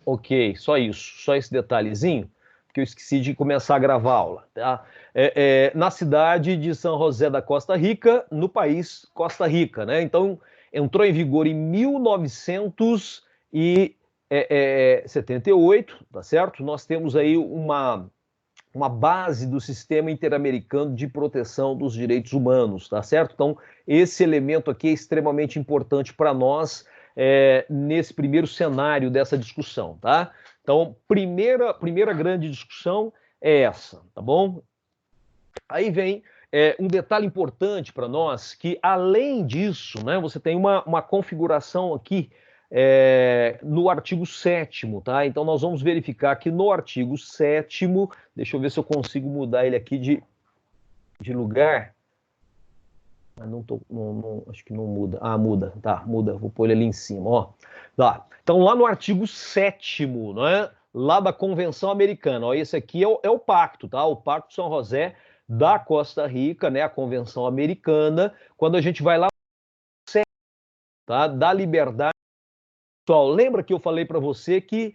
Ok, só isso, só esse detalhezinho, porque eu esqueci de começar a gravar a aula, tá? Na cidade de São José da Costa Rica, no país Costa Rica, né? Então, entrou em vigor em 1978, tá certo? Nós temos aí uma base do sistema interamericano de proteção dos direitos humanos, tá certo? Então, esse elemento aqui é extremamente importante para nós nesse primeiro cenário dessa discussão, tá? Então, primeira grande discussão é essa, tá bom? Aí vem um detalhe importante para nós, que além disso, né, você tem uma configuração aqui no artigo 7º, tá? Então nós vamos verificar que no artigo 7º, deixa eu ver se eu consigo mudar ele aqui de lugar. Mas acho que não muda. Ah, muda, tá, muda. Vou pôr ele ali em cima, ó. Tá. Então lá no artigo 7º, né, lá da Convenção Americana, ó, esse aqui é o pacto, tá? O Pacto de São José da Costa Rica, né, a Convenção Americana, quando a gente vai lá, tá, da liberdade. Pessoal, lembra que eu falei para você que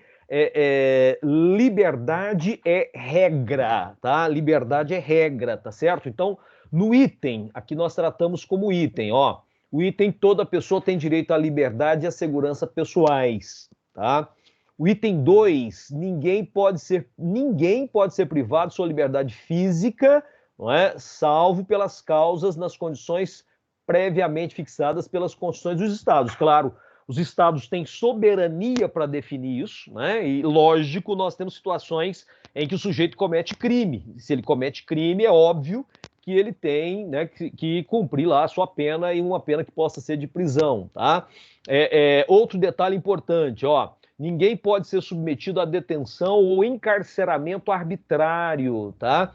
liberdade é regra, tá? Liberdade é regra, tá certo? Então, no item, aqui nós tratamos como item, ó. O item, toda pessoa tem direito à liberdade e à segurança pessoais, tá? O item 2, ninguém pode ser privado de sua liberdade física, não é? Salvo pelas causas nas condições previamente fixadas pelas constituições dos estados. Claro, os estados têm soberania para definir isso, né? E, lógico, nós temos situações em que o sujeito comete crime. Se ele comete crime, é óbvio que ele tem, né, que cumprir lá a sua pena, e uma pena que possa ser de prisão, tá? Outro detalhe importante, ó, ninguém pode ser submetido à detenção ou encarceramento arbitrário, tá?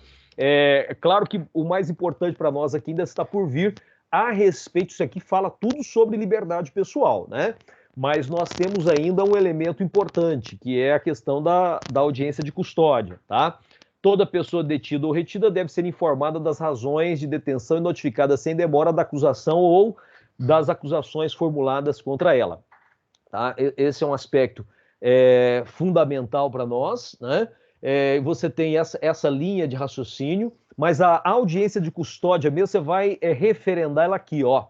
Claro que o mais importante para nós aqui ainda está por vir a respeito, isso aqui fala tudo sobre liberdade pessoal, né? Mas nós temos ainda um elemento importante, que é a questão da audiência de custódia, tá? Toda pessoa detida ou retida deve ser informada das razões de detenção e notificada sem demora da acusação ou das acusações formuladas contra ela, tá? Esse é um aspecto fundamental para nós, né? Você tem essa linha de raciocínio, mas a audiência de custódia mesmo, você vai referendar ela aqui, ó.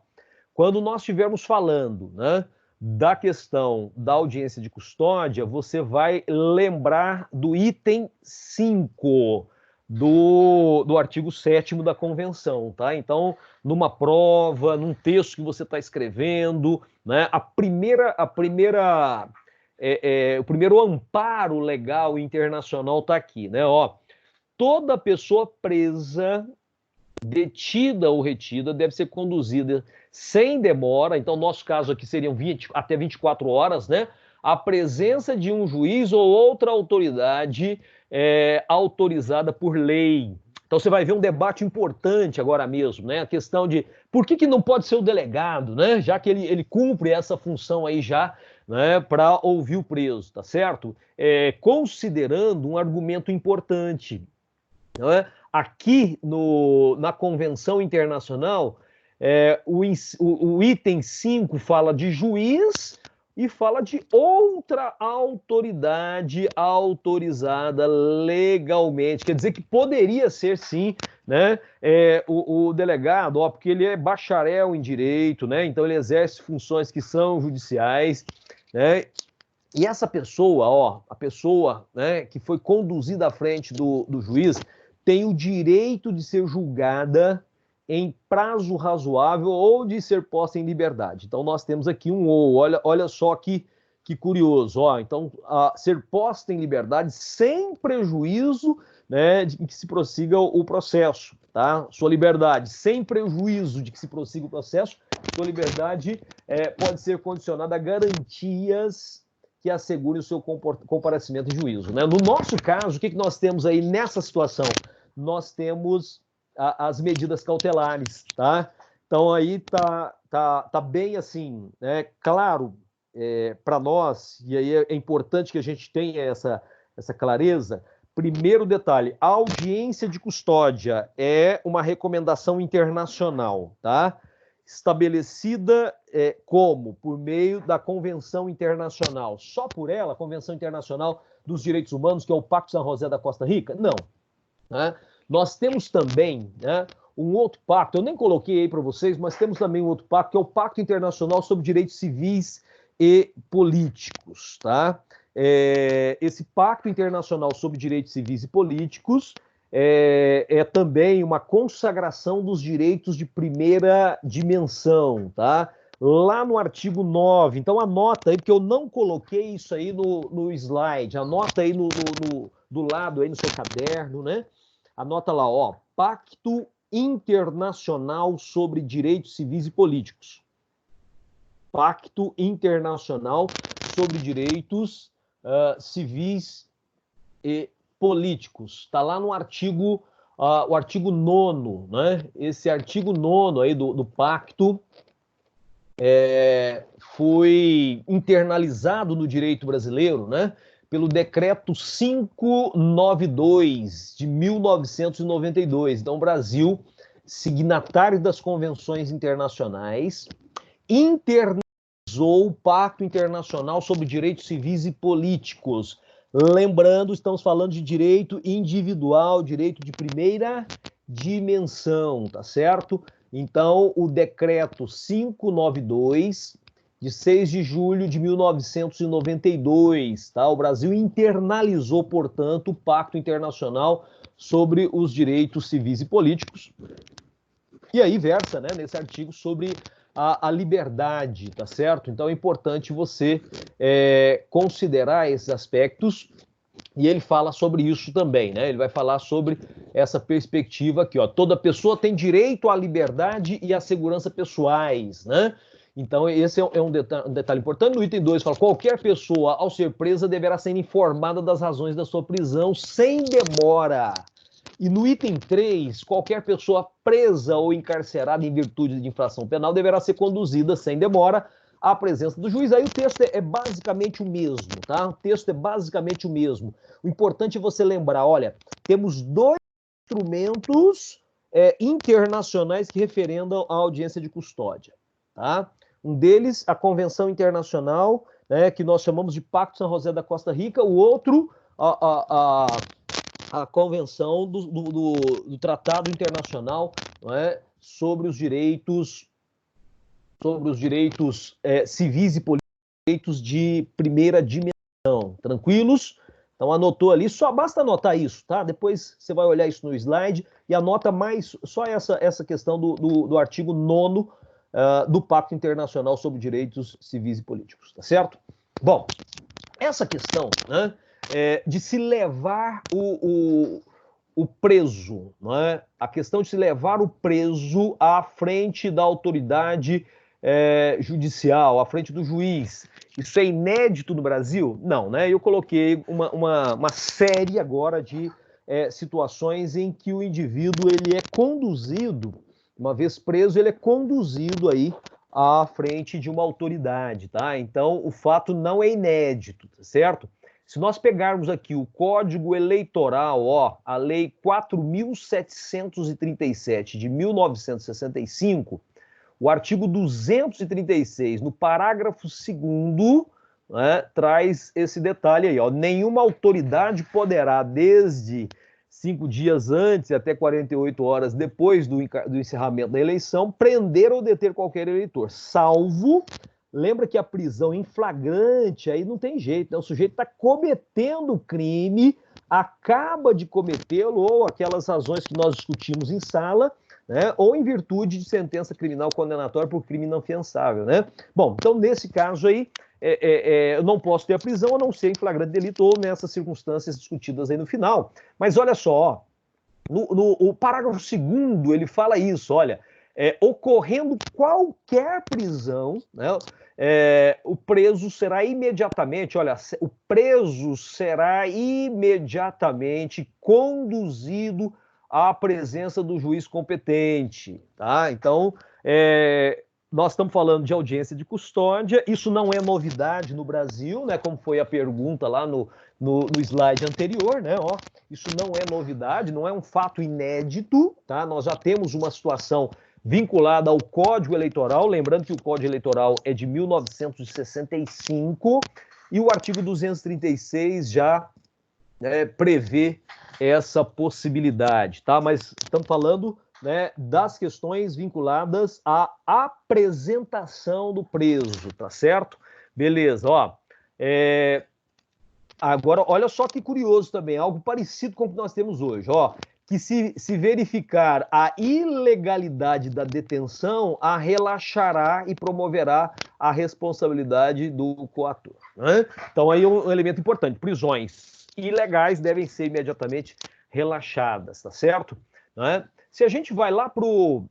Quando nós estivermos falando, né, da questão da audiência de custódia, você vai lembrar do item 5 do artigo 7º da Convenção, tá? Então, numa prova, num texto que você está escrevendo, né, o primeiro amparo legal internacional está aqui, né? Ó, toda pessoa presa, detida ou retida deve ser conduzida sem demora, então nosso caso aqui seriam até 24 horas, né? A presença de um juiz ou outra autoridade autorizada por lei. Então você vai ver um debate importante agora mesmo, né? A questão de por que não pode ser o delegado, né? Já que ele cumpre essa função aí já, né? Para ouvir o preso, tá certo? Considerando um argumento importante, não é? Aqui na Convenção Internacional, o item 5 fala de juiz e fala de outra autoridade autorizada legalmente. Quer dizer que poderia ser, sim, né, o delegado, ó, porque ele é bacharel em direito, né, então ele exerce funções que são judiciais, né, e essa pessoa, ó, a pessoa, né, que foi conduzida à frente do juiz, tem o direito de ser julgada em prazo razoável ou de ser posta em liberdade. Então nós temos aqui um ou, olha só que curioso, ó. Então, ser posta em liberdade sem prejuízo, né, de que se prossiga o processo, tá? Sua liberdade sem prejuízo de que se prossiga o processo, sua liberdade pode ser condicionada a garantias que assegure o seu comparecimento em juízo, né? No nosso caso, o que nós temos aí nessa situação? Nós temos as medidas cautelares, tá? Então aí tá bem assim, né? Claro, para nós, e aí é importante que a gente tenha essa clareza. Primeiro detalhe, a audiência de custódia é uma recomendação internacional, tá? Estabelecida como? Por meio da Convenção Internacional. Só por ela, a Convenção Internacional dos Direitos Humanos, que é o Pacto San José da Costa Rica? Não. Né? Nós temos também, né, um outro pacto, eu nem coloquei aí para vocês, mas temos também um outro pacto, que é o Pacto Internacional sobre Direitos Civis e Políticos. Tá? Esse Pacto Internacional sobre Direitos Civis e Políticos é também uma consagração dos direitos de primeira dimensão, tá? Lá no artigo 9. Então anota aí, porque eu não coloquei isso aí no slide, anota aí do lado aí no seu caderno, né? Anota lá, ó, Pacto Internacional sobre Direitos Civis e Políticos. Pacto Internacional sobre Direitos Civis e Políticos. Está lá no artigo, o artigo 9º, né? Esse artigo 9º aí do pacto foi internalizado no direito brasileiro, né? Pelo decreto 592 de 1992. Então, o Brasil, signatário das convenções internacionais, internalizou o Pacto Internacional sobre Direitos Civis e Políticos. Lembrando, estamos falando de direito individual, direito de primeira dimensão, tá certo? Então, o decreto 592, de 6 de julho de 1992, tá? O Brasil internalizou, portanto, o Pacto Internacional sobre os Direitos Civis e Políticos. E aí versa, né, nesse artigo sobre a liberdade, tá certo? Então é importante você considerar esses aspectos, e ele fala sobre isso também, né? Ele vai falar sobre essa perspectiva aqui, ó. Toda pessoa tem direito à liberdade e à segurança pessoais, né? Então esse é um detalhe importante. No item 2 fala, qualquer pessoa, ao ser presa, deverá ser informada das razões da sua prisão sem demora. E no item 3, qualquer pessoa presa ou encarcerada em virtude de infração penal deverá ser conduzida sem demora à presença do juiz. Aí o texto é basicamente o mesmo, tá? O texto é basicamente o mesmo. O importante é você lembrar, olha, temos dois instrumentos internacionais que referendam a audiência de custódia, tá? Um deles, a Convenção Internacional, né, que nós chamamos de Pacto San José da Costa Rica, o outro, a Convenção do Tratado Internacional, não é, sobre os direitos civis e políticos, direitos de primeira dimensão. Tranquilos? Então anotou ali, só basta anotar isso, tá? Depois você vai olhar isso no slide e anota mais só essa questão do artigo 9º do Pacto Internacional sobre Direitos Civis e Políticos, tá certo? Bom, essa questão, né, de se levar o preso, não é? A questão de se levar o preso à frente da autoridade judicial, à frente do juiz. Isso é inédito no Brasil? Não, né? Eu coloquei uma série agora de situações em que o indivíduo ele é conduzido, uma vez preso, ele é conduzido aí à frente de uma autoridade, tá? Então, o fato não é inédito, tá certo? Se nós pegarmos aqui o Código Eleitoral, ó, a Lei 4.737 de 1965, o artigo 236, no parágrafo 2º, né, traz esse detalhe aí, ó, nenhuma autoridade poderá, desde 5 dias antes e até 48 horas depois do encerramento da eleição, prender ou deter qualquer eleitor, salvo... Lembra que a prisão em flagrante aí não tem jeito, né? O sujeito está cometendo crime, acaba de cometê-lo, ou aquelas razões que nós discutimos em sala, né? Ou em virtude de sentença criminal condenatória por crime inafiançável, né? Bom, então nesse caso aí, eu não posso ter a prisão a não ser em flagrante delito ou nessas circunstâncias discutidas aí no final. Mas olha só, o parágrafo 2º ele fala isso, olha, ocorrendo qualquer prisão, né, o preso será imediatamente, olha, o preso será imediatamente conduzido à presença do juiz competente, tá? Então, nós estamos falando de audiência de custódia, isso não é novidade no Brasil, né, como foi a pergunta lá no slide anterior, né, ó, isso não é novidade, não é um fato inédito, tá? Nós já temos uma situação vinculada ao Código Eleitoral, lembrando que o Código Eleitoral é de 1965 e o artigo 236 já prevê essa possibilidade, tá? Mas estamos falando, né, das questões vinculadas à apresentação do preso, tá certo? Beleza, ó. Agora, olha só que curioso também, algo parecido com o que nós temos hoje, ó. Que se verificar a ilegalidade da detenção, a relaxará e promoverá a responsabilidade do coator, né? Então, aí um elemento importante, prisões ilegais devem ser imediatamente relaxadas, tá certo? Né? Se a gente vai lá pro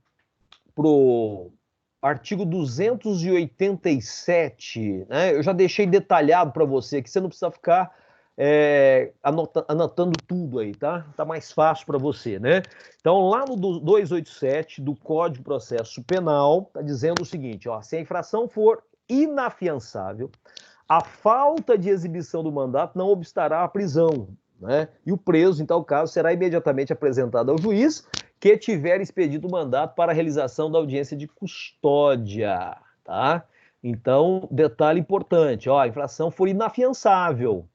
artigo 287, né? Eu já deixei detalhado para você, que você não precisa ficar anotando tudo aí, tá? Tá mais fácil para você, né? Então, lá no 287 do Código de Processo Penal, tá dizendo o seguinte, ó, se a infração for inafiançável, a falta de exibição do mandato não obstará a prisão, né? E o preso, em tal caso, será imediatamente apresentado ao juiz que tiver expedido o mandato para a realização da audiência de custódia, tá? Então, detalhe importante, ó, a infração for inafiançável,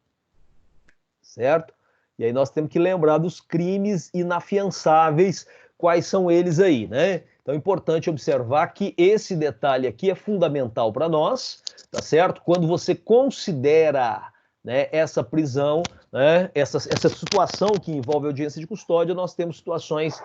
certo? E aí nós temos que lembrar dos crimes inafiançáveis, quais são eles aí, né? Então é importante observar que esse detalhe aqui é fundamental para nós, tá certo? Quando você considera, né, essa prisão, né, essa situação que envolve audiência de custódia, nós temos situações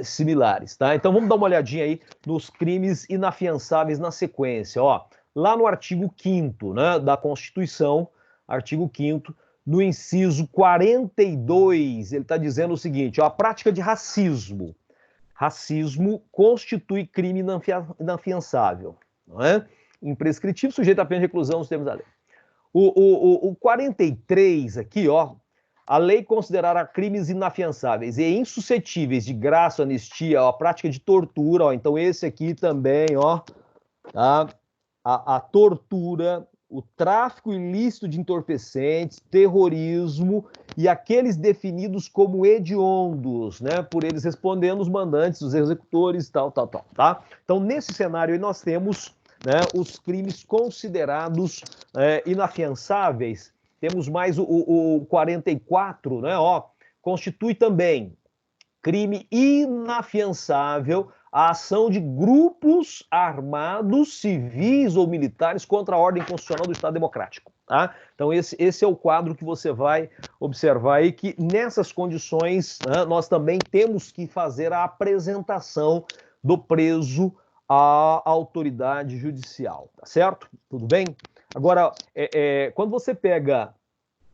similares, tá? Então vamos dar uma olhadinha aí nos crimes inafiançáveis na sequência, ó. Lá no artigo 5º, né, da Constituição, artigo 5º, no inciso 42, ele está dizendo o seguinte, ó, a prática de racismo. Racismo constitui crime inafiançável, não é? Imprescritível, sujeito a pena de reclusão nos termos da lei. O 43 aqui, ó, a lei considerará crimes inafiançáveis e insuscetíveis de graça, anistia, ó, a prática de tortura, ó, então esse aqui também, ó, tá? A tortura, o tráfico ilícito de entorpecentes, terrorismo e aqueles definidos como hediondos, né? Por eles respondendo os mandantes, os executores, tal, tá? Então, nesse cenário aí nós temos, né, os crimes considerados inafiançáveis. Temos mais o 44, né? Ó, constitui também crime inafiançável a ação de grupos armados, civis ou militares contra a ordem constitucional do Estado Democrático, tá? Então esse é o quadro que você vai observar aí, que nessas condições, né, nós também temos que fazer a apresentação do preso à autoridade judicial, tá certo? Tudo bem? Agora, quando você pega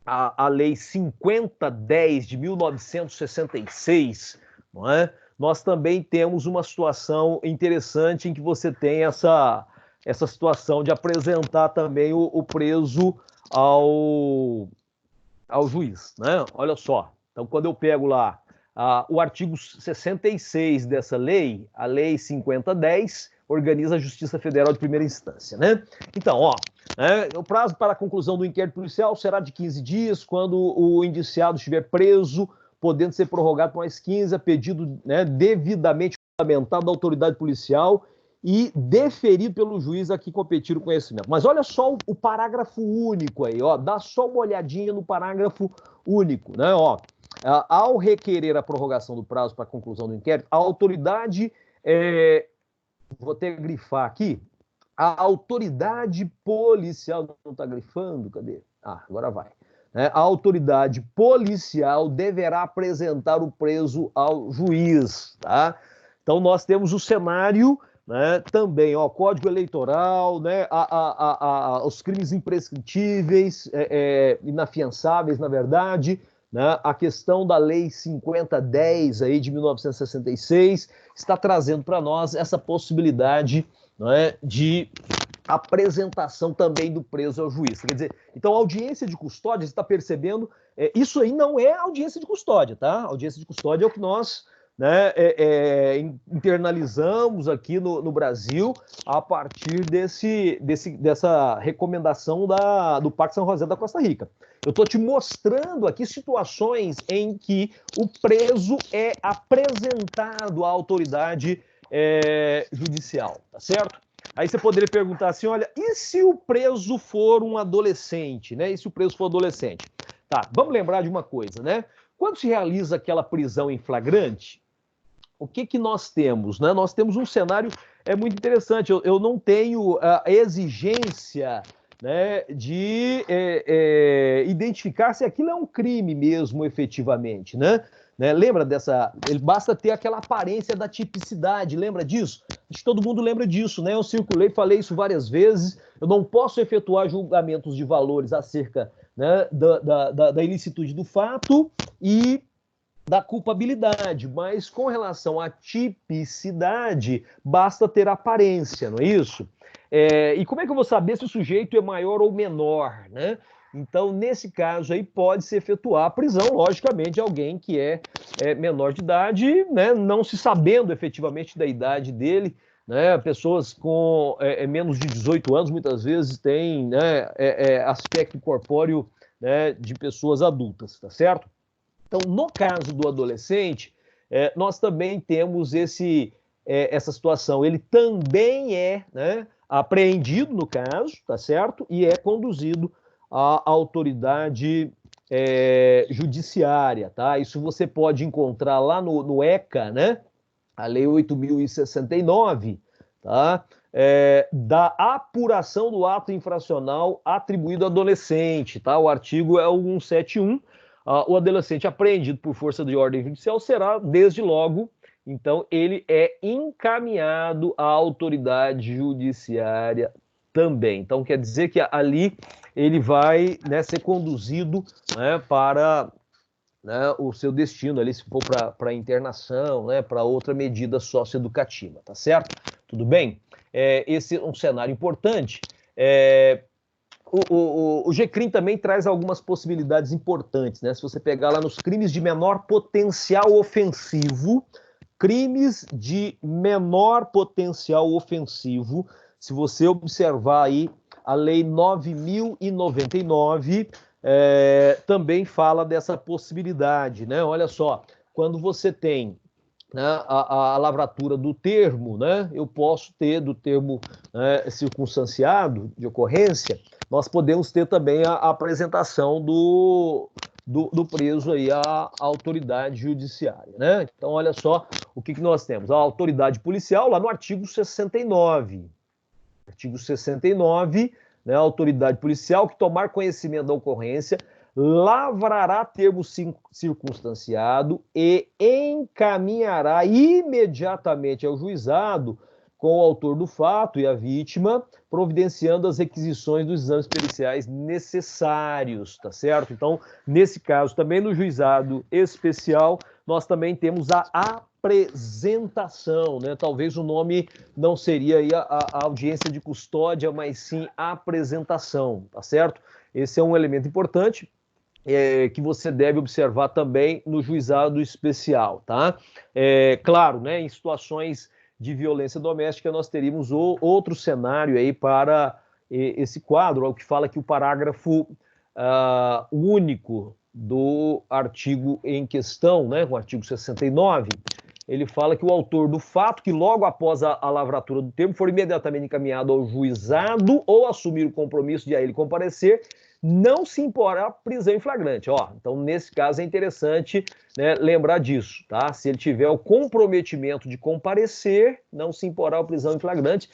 a Lei 5010 de 1966, não é? Nós também temos uma situação interessante em que você tem essa situação de apresentar também o preso ao juiz, né? Olha só, então quando eu pego lá o artigo 66 dessa lei, a Lei 5010, organiza a Justiça Federal de primeira instância, né? Então, ó, o prazo para a conclusão do inquérito policial será de 15 dias, quando o indiciado estiver preso, podendo ser prorrogado por mais 15, a pedido, né, devidamente fundamentado da autoridade policial e deferido pelo juiz a que competir o conhecimento. Mas olha só o parágrafo único aí, ó, dá só uma olhadinha no parágrafo único, né, ó. Ao requerer a prorrogação do prazo para a conclusão do inquérito, a autoridade, vou até grifar aqui, a autoridade policial, não está grifando, cadê? Agora vai. A autoridade policial deverá apresentar o preso ao juiz, tá? Então nós temos o cenário, né, também, ó, Código Eleitoral, né, os crimes imprescritíveis, inafiançáveis, na verdade, né, a questão da Lei 5010 aí de 1966 está trazendo para nós essa possibilidade, né, de apresentação também do preso ao juiz. Quer dizer, então a audiência de custódia, você está percebendo, isso aí não é audiência de custódia, tá? A audiência de custódia é o que nós, né, internalizamos aqui no Brasil a partir dessa recomendação do Parque São José da Costa Rica. Eu estou te mostrando aqui situações em que o preso é apresentado à autoridade judicial, tá certo? Aí você poderia perguntar assim, olha, e se o preso for um adolescente, né? E se o preso for adolescente? Tá, vamos lembrar de uma coisa, né? Quando se realiza aquela prisão em flagrante, o que que nós temos, né? Nós temos um cenário muito interessante. Eu não tenho a exigência, né, de identificar se aquilo é um crime mesmo, efetivamente, né? Lembra dessa? Ele basta ter aquela aparência da tipicidade, lembra disso? Acho que todo mundo lembra disso, né? Eu circulei, falei isso várias vezes. Eu não posso efetuar julgamentos de valores acerca, né, da ilicitude do fato e da culpabilidade, mas com relação à tipicidade, basta ter aparência, não é isso? E como é que eu vou saber se o sujeito é maior ou menor, né? Então, nesse caso aí, pode-se efetuar a prisão, logicamente, de alguém que é menor de idade, né? Não se sabendo efetivamente da idade dele, né? Pessoas com menos de 18 anos, muitas vezes, têm, né, aspecto corpóreo, né, de pessoas adultas, tá certo? Então, no caso do adolescente, nós também temos essa situação. Ele também é, né, apreendido, no caso, tá certo? E é conduzido à autoridade judiciária, tá? Isso você pode encontrar lá no ECA, né? A Lei 8.069, tá? Da apuração do ato infracional atribuído ao adolescente, tá? O artigo é o 171. O adolescente apreendido por força de ordem judicial será, desde logo, então, ele é encaminhado à autoridade judiciária também. Então, quer dizer que ali ele vai, né, ser conduzido, né, para, né, o seu destino ali, se for para internação, né, para outra medida socioeducativa, tá certo? Tudo bem? Esse é um cenário importante. O GCRIM também traz algumas possibilidades importantes, né? Se você pegar lá nos crimes de menor potencial ofensivo, se você observar aí a Lei 9.099, também fala dessa possibilidade, né? Olha só, quando você tem, né, a lavratura do termo, né? Eu posso ter do termo, né, circunstanciado de ocorrência, nós podemos ter também a apresentação do preso aí à autoridade judiciária, né? Então, olha só o que nós temos. A autoridade policial, lá no artigo 69. Artigo 69, né? A autoridade policial que tomar conhecimento da ocorrência lavrará termo circunstanciado e encaminhará imediatamente ao juizado com o autor do fato e a vítima, providenciando as requisições dos exames periciais necessários, tá certo? Então, nesse caso, também no juizado especial, nós também temos a apresentação, né? Talvez o nome não seria aí a audiência de custódia, mas sim a apresentação, tá certo? Esse é um elemento importante. Que você deve observar também no juizado especial, tá? Claro, né, em situações de violência doméstica, nós teríamos outro cenário aí para esse quadro, o que fala que o parágrafo único do artigo em questão, né, o artigo 69, ele fala que o autor do fato, que logo após a lavratura do termo, for imediatamente encaminhado ao juizado ou assumir o compromisso de a ele comparecer, não se imporá prisão em flagrante. Então, nesse caso, é interessante, né, lembrar disso, tá? Se ele tiver o comprometimento de comparecer, não se imporá a prisão em flagrante,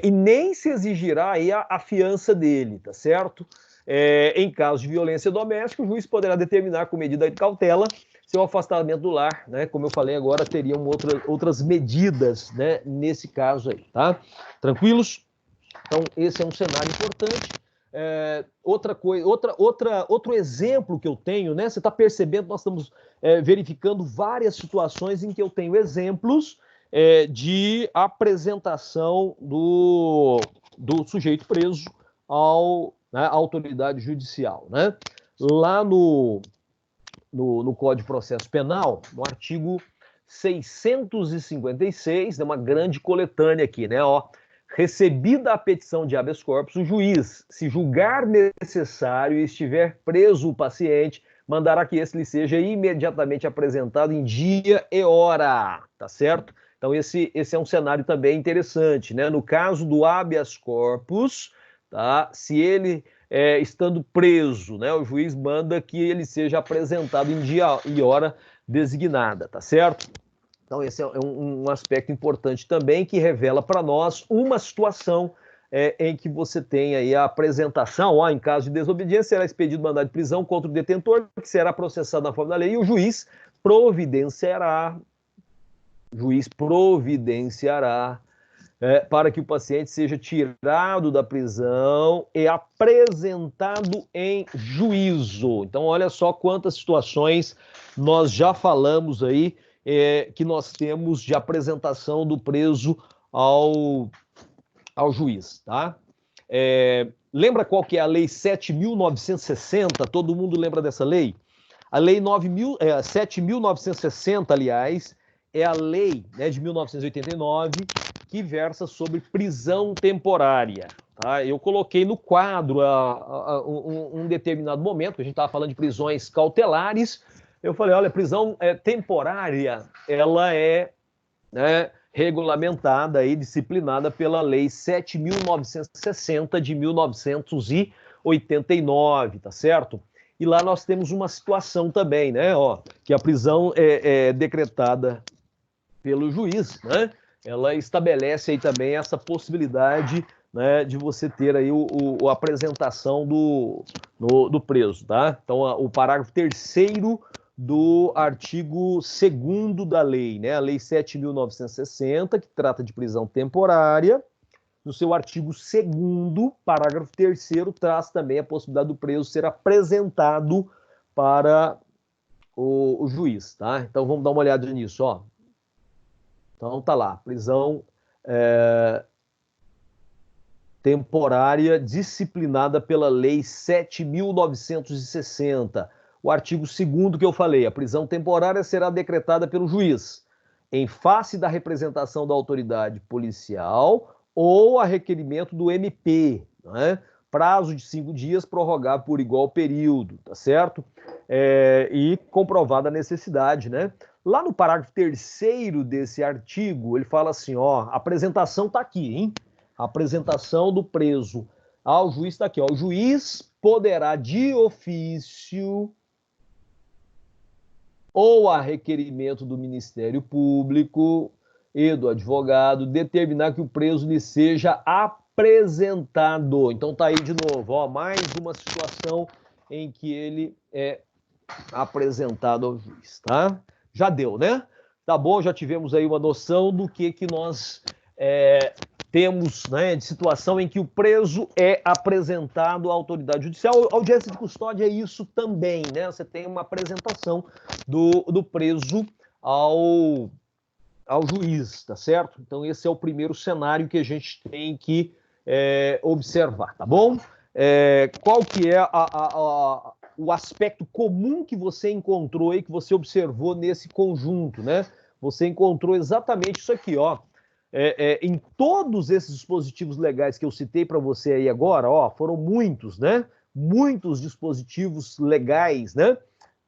e nem se exigirá aí a fiança dele, tá certo? Em caso de violência doméstica, o juiz poderá determinar com medida de cautela seu afastamento do lar, né? Como eu falei agora, teriam outras medidas, né, nesse caso aí, tá? Tranquilos? Então, esse é um cenário importante. Outro exemplo que eu tenho, né? Você está percebendo, nós estamos verificando várias situações em que eu tenho exemplos de apresentação do sujeito preso à autoridade judicial, né? Lá no Código de Processo Penal, no artigo 656, é uma grande coletânea aqui, né? Recebida a petição de habeas corpus, o juiz, se julgar necessário e estiver preso o paciente, mandará que esse lhe seja imediatamente apresentado em dia e hora, tá certo? Então, esse é um cenário também interessante, né? No caso do habeas corpus, tá? Se ele estando preso, né? O juiz manda que ele seja apresentado em dia e hora designada, tá certo? Então, esse é um aspecto importante também que revela para nós uma situação em que você tem aí a apresentação, ó, em caso de desobediência, será expedido mandado de prisão contra o detentor, que será processado na forma da lei, e o juiz providenciará para que o paciente seja tirado da prisão e apresentado em juízo. Então, olha só quantas situações nós já falamos aí que nós temos de apresentação do preso ao juiz, tá? Lembra qual que é a Lei 7.960? Todo mundo lembra dessa lei? A Lei 7.960, aliás, é a lei, né, de 1989 que versa sobre prisão temporária. Tá? Eu coloquei no quadro um determinado momento, que a gente estava falando de prisões cautelares, eu falei, olha, prisão temporária, ela é, né, regulamentada e disciplinada pela Lei 7.960 de 1989, tá certo? E lá nós temos uma situação também, né, ó, que a prisão é decretada pelo juiz, né? Ela estabelece aí também essa possibilidade, né, de você ter aí a apresentação do preso, tá? Então, o parágrafo 3º do artigo 2º da lei, né? A Lei 7.960, que trata de prisão temporária, no seu artigo 2º, parágrafo 3º, traz também a possibilidade do preso ser apresentado para o juiz, tá? Então, vamos dar uma olhada nisso, ó. Então, tá lá, prisão temporária disciplinada pela Lei 7.960. O artigo 2º que eu falei, a prisão temporária será decretada pelo juiz, em face da representação da autoridade policial ou a requerimento do MP, né? Prazo de 5 dias prorrogável por igual período, tá certo? E comprovada a necessidade, né? Lá no parágrafo 3º desse artigo, ele fala assim, ó, a apresentação tá aqui, hein? A apresentação do preso ao juiz está aqui, ó. O juiz poderá, de ofício ou a requerimento do Ministério Público e do advogado, determinar que o preso lhe seja apresentado. Então tá aí de novo, ó, mais uma situação em que ele é apresentado ao juiz, tá? Já deu, né? Tá bom, já tivemos aí uma noção do que nós temos, né, de situação em que o preso é apresentado à autoridade judicial. A audiência de custódia é isso também, né? Você tem uma apresentação do preso ao juiz, tá certo? Então esse é o primeiro cenário que a gente tem que observar, tá bom? Qual que é o aspecto comum que você encontrou aí, que você observou nesse conjunto, né? Você encontrou exatamente isso aqui, ó. Em todos esses dispositivos legais que eu citei para você aí agora, ó, foram muitos, né? Muitos dispositivos legais, né?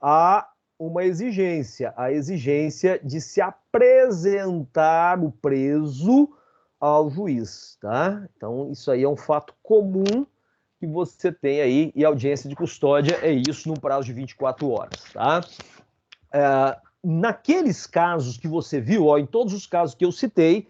Há uma exigência, a exigência de se apresentar o preso ao juiz, tá? Então, isso aí é um fato comum que você tem aí, e audiência de custódia é isso no prazo de 24 horas, tá? Naqueles casos que você viu, ó, em todos os casos que eu citei,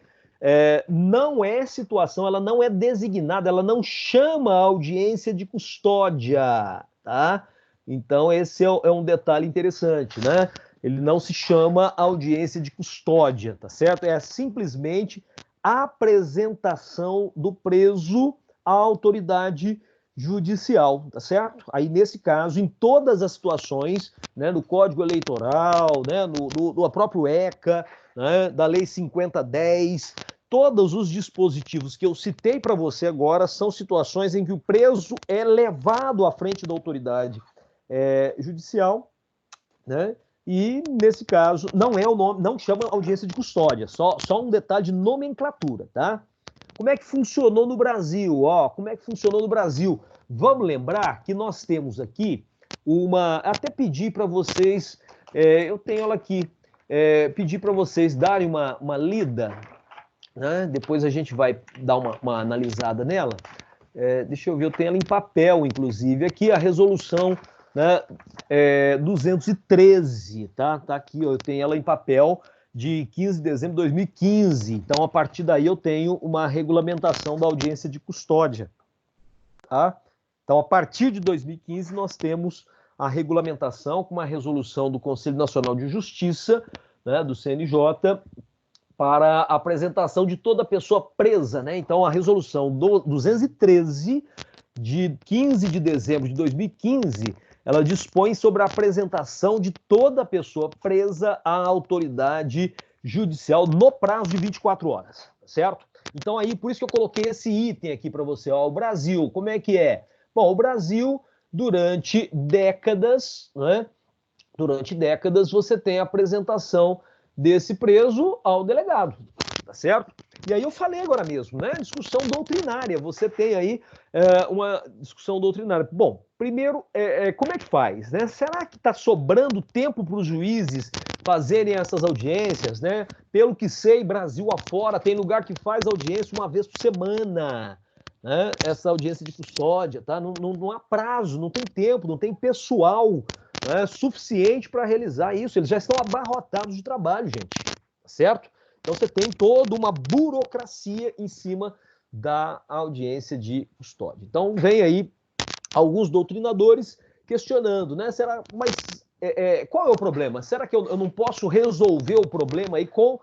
não é situação, ela não é designada, ela não chama a audiência de custódia, tá? Então, esse é um detalhe interessante, né? Ele não se chama audiência de custódia, tá certo? É simplesmente a apresentação do preso à autoridade judicial, tá certo? Aí, nesse caso, em todas as situações, né, no Código Eleitoral, né, no próprio ECA, né, da Lei 5010, todos os dispositivos que eu citei para você agora são situações em que o preso é levado à frente da autoridade judicial, né? E, nesse caso, não é o nome, não chama audiência de custódia, só um detalhe de nomenclatura, tá? Como é que funcionou no Brasil? Ó, como é que funcionou no Brasil? Vamos lembrar que nós temos aqui até pedi para vocês, eu tenho ela aqui, pedir para vocês darem uma lida, né? Depois a gente vai dar uma analisada nela. Deixa eu ver, eu tenho ela em papel, inclusive, aqui a resolução, né, 213, tá? Tá aqui, ó, eu tenho ela em papel de 15 de dezembro de 2015. Então, a partir daí, eu tenho uma regulamentação da audiência de custódia, tá? Então, a partir de 2015, nós temos a regulamentação com uma resolução do Conselho Nacional de Justiça, né, do CNJ, para a apresentação de toda pessoa presa, né? Então, a resolução 213, de 15 de dezembro de 2015, ela dispõe sobre a apresentação de toda pessoa presa à autoridade judicial no prazo de 24 horas, certo? Então, aí, por isso que eu coloquei esse item aqui para você, ó, o Brasil, como é que é? Bom, o Brasil, durante décadas, né? Durante décadas, você tem a apresentação desse preso ao delegado, tá certo? E aí eu falei agora mesmo, né? Discussão doutrinária. Você tem aí uma discussão doutrinária. Bom, primeiro, como é que faz, né? Será que está sobrando tempo para os juízes fazerem essas audiências, né? Pelo que sei, Brasil afora, tem lugar que faz audiência uma vez por semana, né? Essa audiência de custódia, tá? Não há prazo, não tem tempo, não tem pessoal, né, suficiente para realizar isso. Eles já estão abarrotados de trabalho, gente, tá certo? Então você tem toda uma burocracia em cima da audiência de custódia. Então vem aí alguns doutrinadores questionando, né? Mas qual é o problema? Será que eu não posso resolver o problema aí com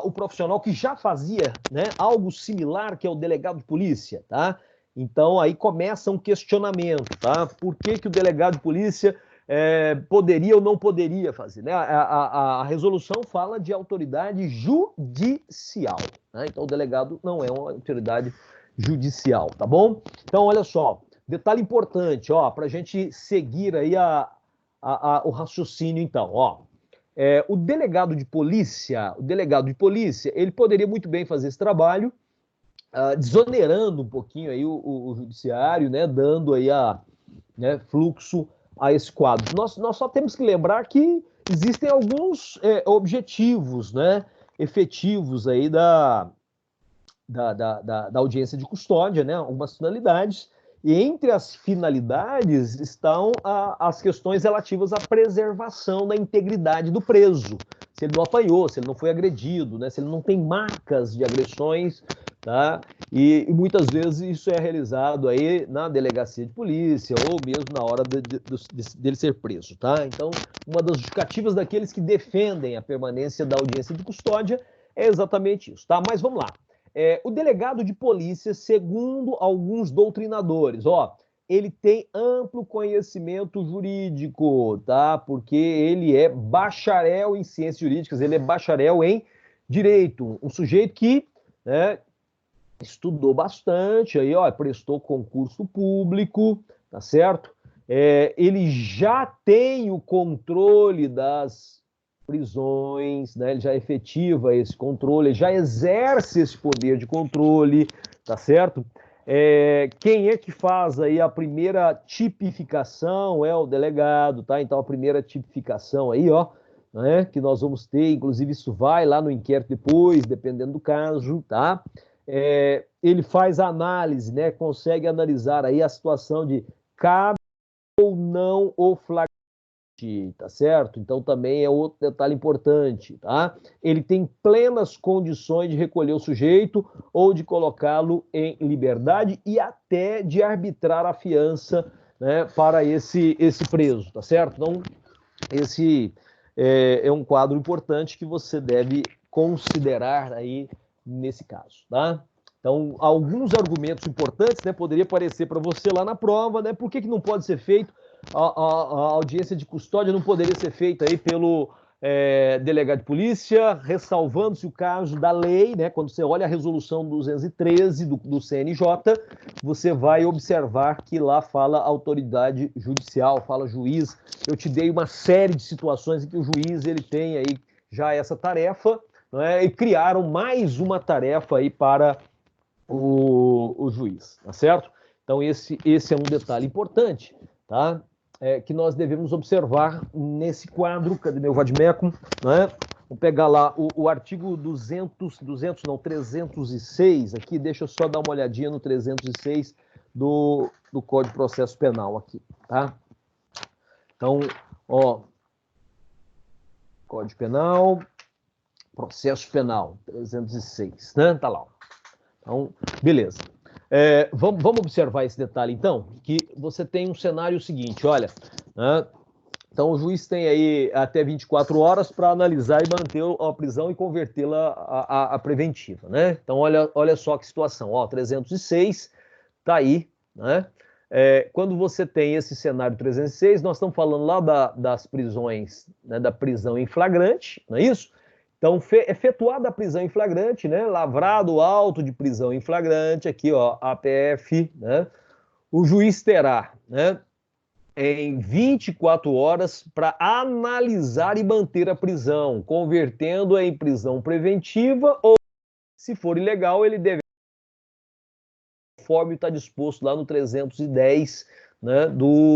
o profissional que já fazia, né, algo similar, que é o delegado de polícia, tá? Então aí começa um questionamento, tá? Por que o delegado de polícia poderia ou não poderia fazer, né? A resolução fala de autoridade judicial, né? Então o delegado não é uma autoridade judicial, tá bom? Então olha só, detalhe importante, ó, para a gente seguir aí o raciocínio, então, ó. O delegado de polícia, ele poderia muito bem fazer esse trabalho, desonerando um pouquinho aí o judiciário, né, dando aí fluxo a esse quadro. Nós só temos que lembrar que existem alguns objetivos, né, efetivos aí da audiência de custódia, né, algumas finalidades, e entre as finalidades estão as questões relativas à preservação da integridade do preso, se ele não apanhou, se ele não foi agredido, né, se ele não tem marcas de agressões, tá? E muitas vezes isso é realizado aí na delegacia de polícia ou mesmo na hora dele ser preso, tá? Então, uma das justificativas daqueles que defendem a permanência da audiência de custódia é exatamente isso, tá? Mas vamos lá. O delegado de polícia, segundo alguns doutrinadores, ó, ele tem amplo conhecimento jurídico, tá? Porque ele é bacharel em ciências jurídicas, ele é bacharel em direito, um sujeito que, né, estudou bastante, aí, ó, prestou concurso público, tá certo? Ele já tem o controle das prisões, né? Ele já efetiva esse controle, ele já exerce esse poder de controle, tá certo? Quem é que faz aí a primeira tipificação é o delegado, tá? Então a primeira tipificação aí, ó, né, que nós vamos ter, inclusive isso vai lá no inquérito depois, dependendo do caso, tá? Ele faz a análise, né? Consegue analisar aí a situação de cabe ou não o flagrante, tá certo? Então também é outro detalhe importante, tá? Ele tem plenas condições de recolher o sujeito ou de colocá-lo em liberdade e até de arbitrar a fiança, né, para esse preso, tá certo? Então esse é um quadro importante que você deve considerar aí nesse caso, tá? Então, alguns argumentos importantes, né, poderia aparecer para você lá na prova, né? Por que não pode ser feito a audiência de custódia, não poderia ser feita aí pelo delegado de polícia, ressalvando-se o caso da lei, né? Quando você olha a resolução 213 do CNJ, você vai observar que lá fala autoridade judicial, fala juiz. Eu te dei uma série de situações em que o juiz ele tem aí já essa tarefa, né? E criaram mais uma tarefa aí para o juiz, tá certo? Então esse é um detalhe importante, tá? que nós devemos observar nesse quadro. Cadê meu vade-mecum? Né? Vou pegar lá o artigo 306 aqui, deixa eu só dar uma olhadinha no 306 do Código de Processo Penal aqui, tá? Então, ó, Código Penal, Processo Penal, 306, né? Tá lá. Então, beleza. Vamos observar esse detalhe, então, que você tem um cenário seguinte, olha, né? Então, o juiz tem aí até 24 horas para analisar e manter a prisão e convertê-la a preventiva, né? Então, olha só que situação, ó, 306 tá aí, né? Quando você tem esse cenário 306, nós estamos falando lá das prisões, né, da prisão em flagrante, não é isso? Então, efetuada a prisão em flagrante, né, lavrado o auto de prisão em flagrante, aqui, ó, APF, né, o juiz terá, né, em 24 horas para analisar e manter a prisão, convertendo-a em prisão preventiva ou, se for ilegal, ele deve, conforme está disposto lá no 310, né, do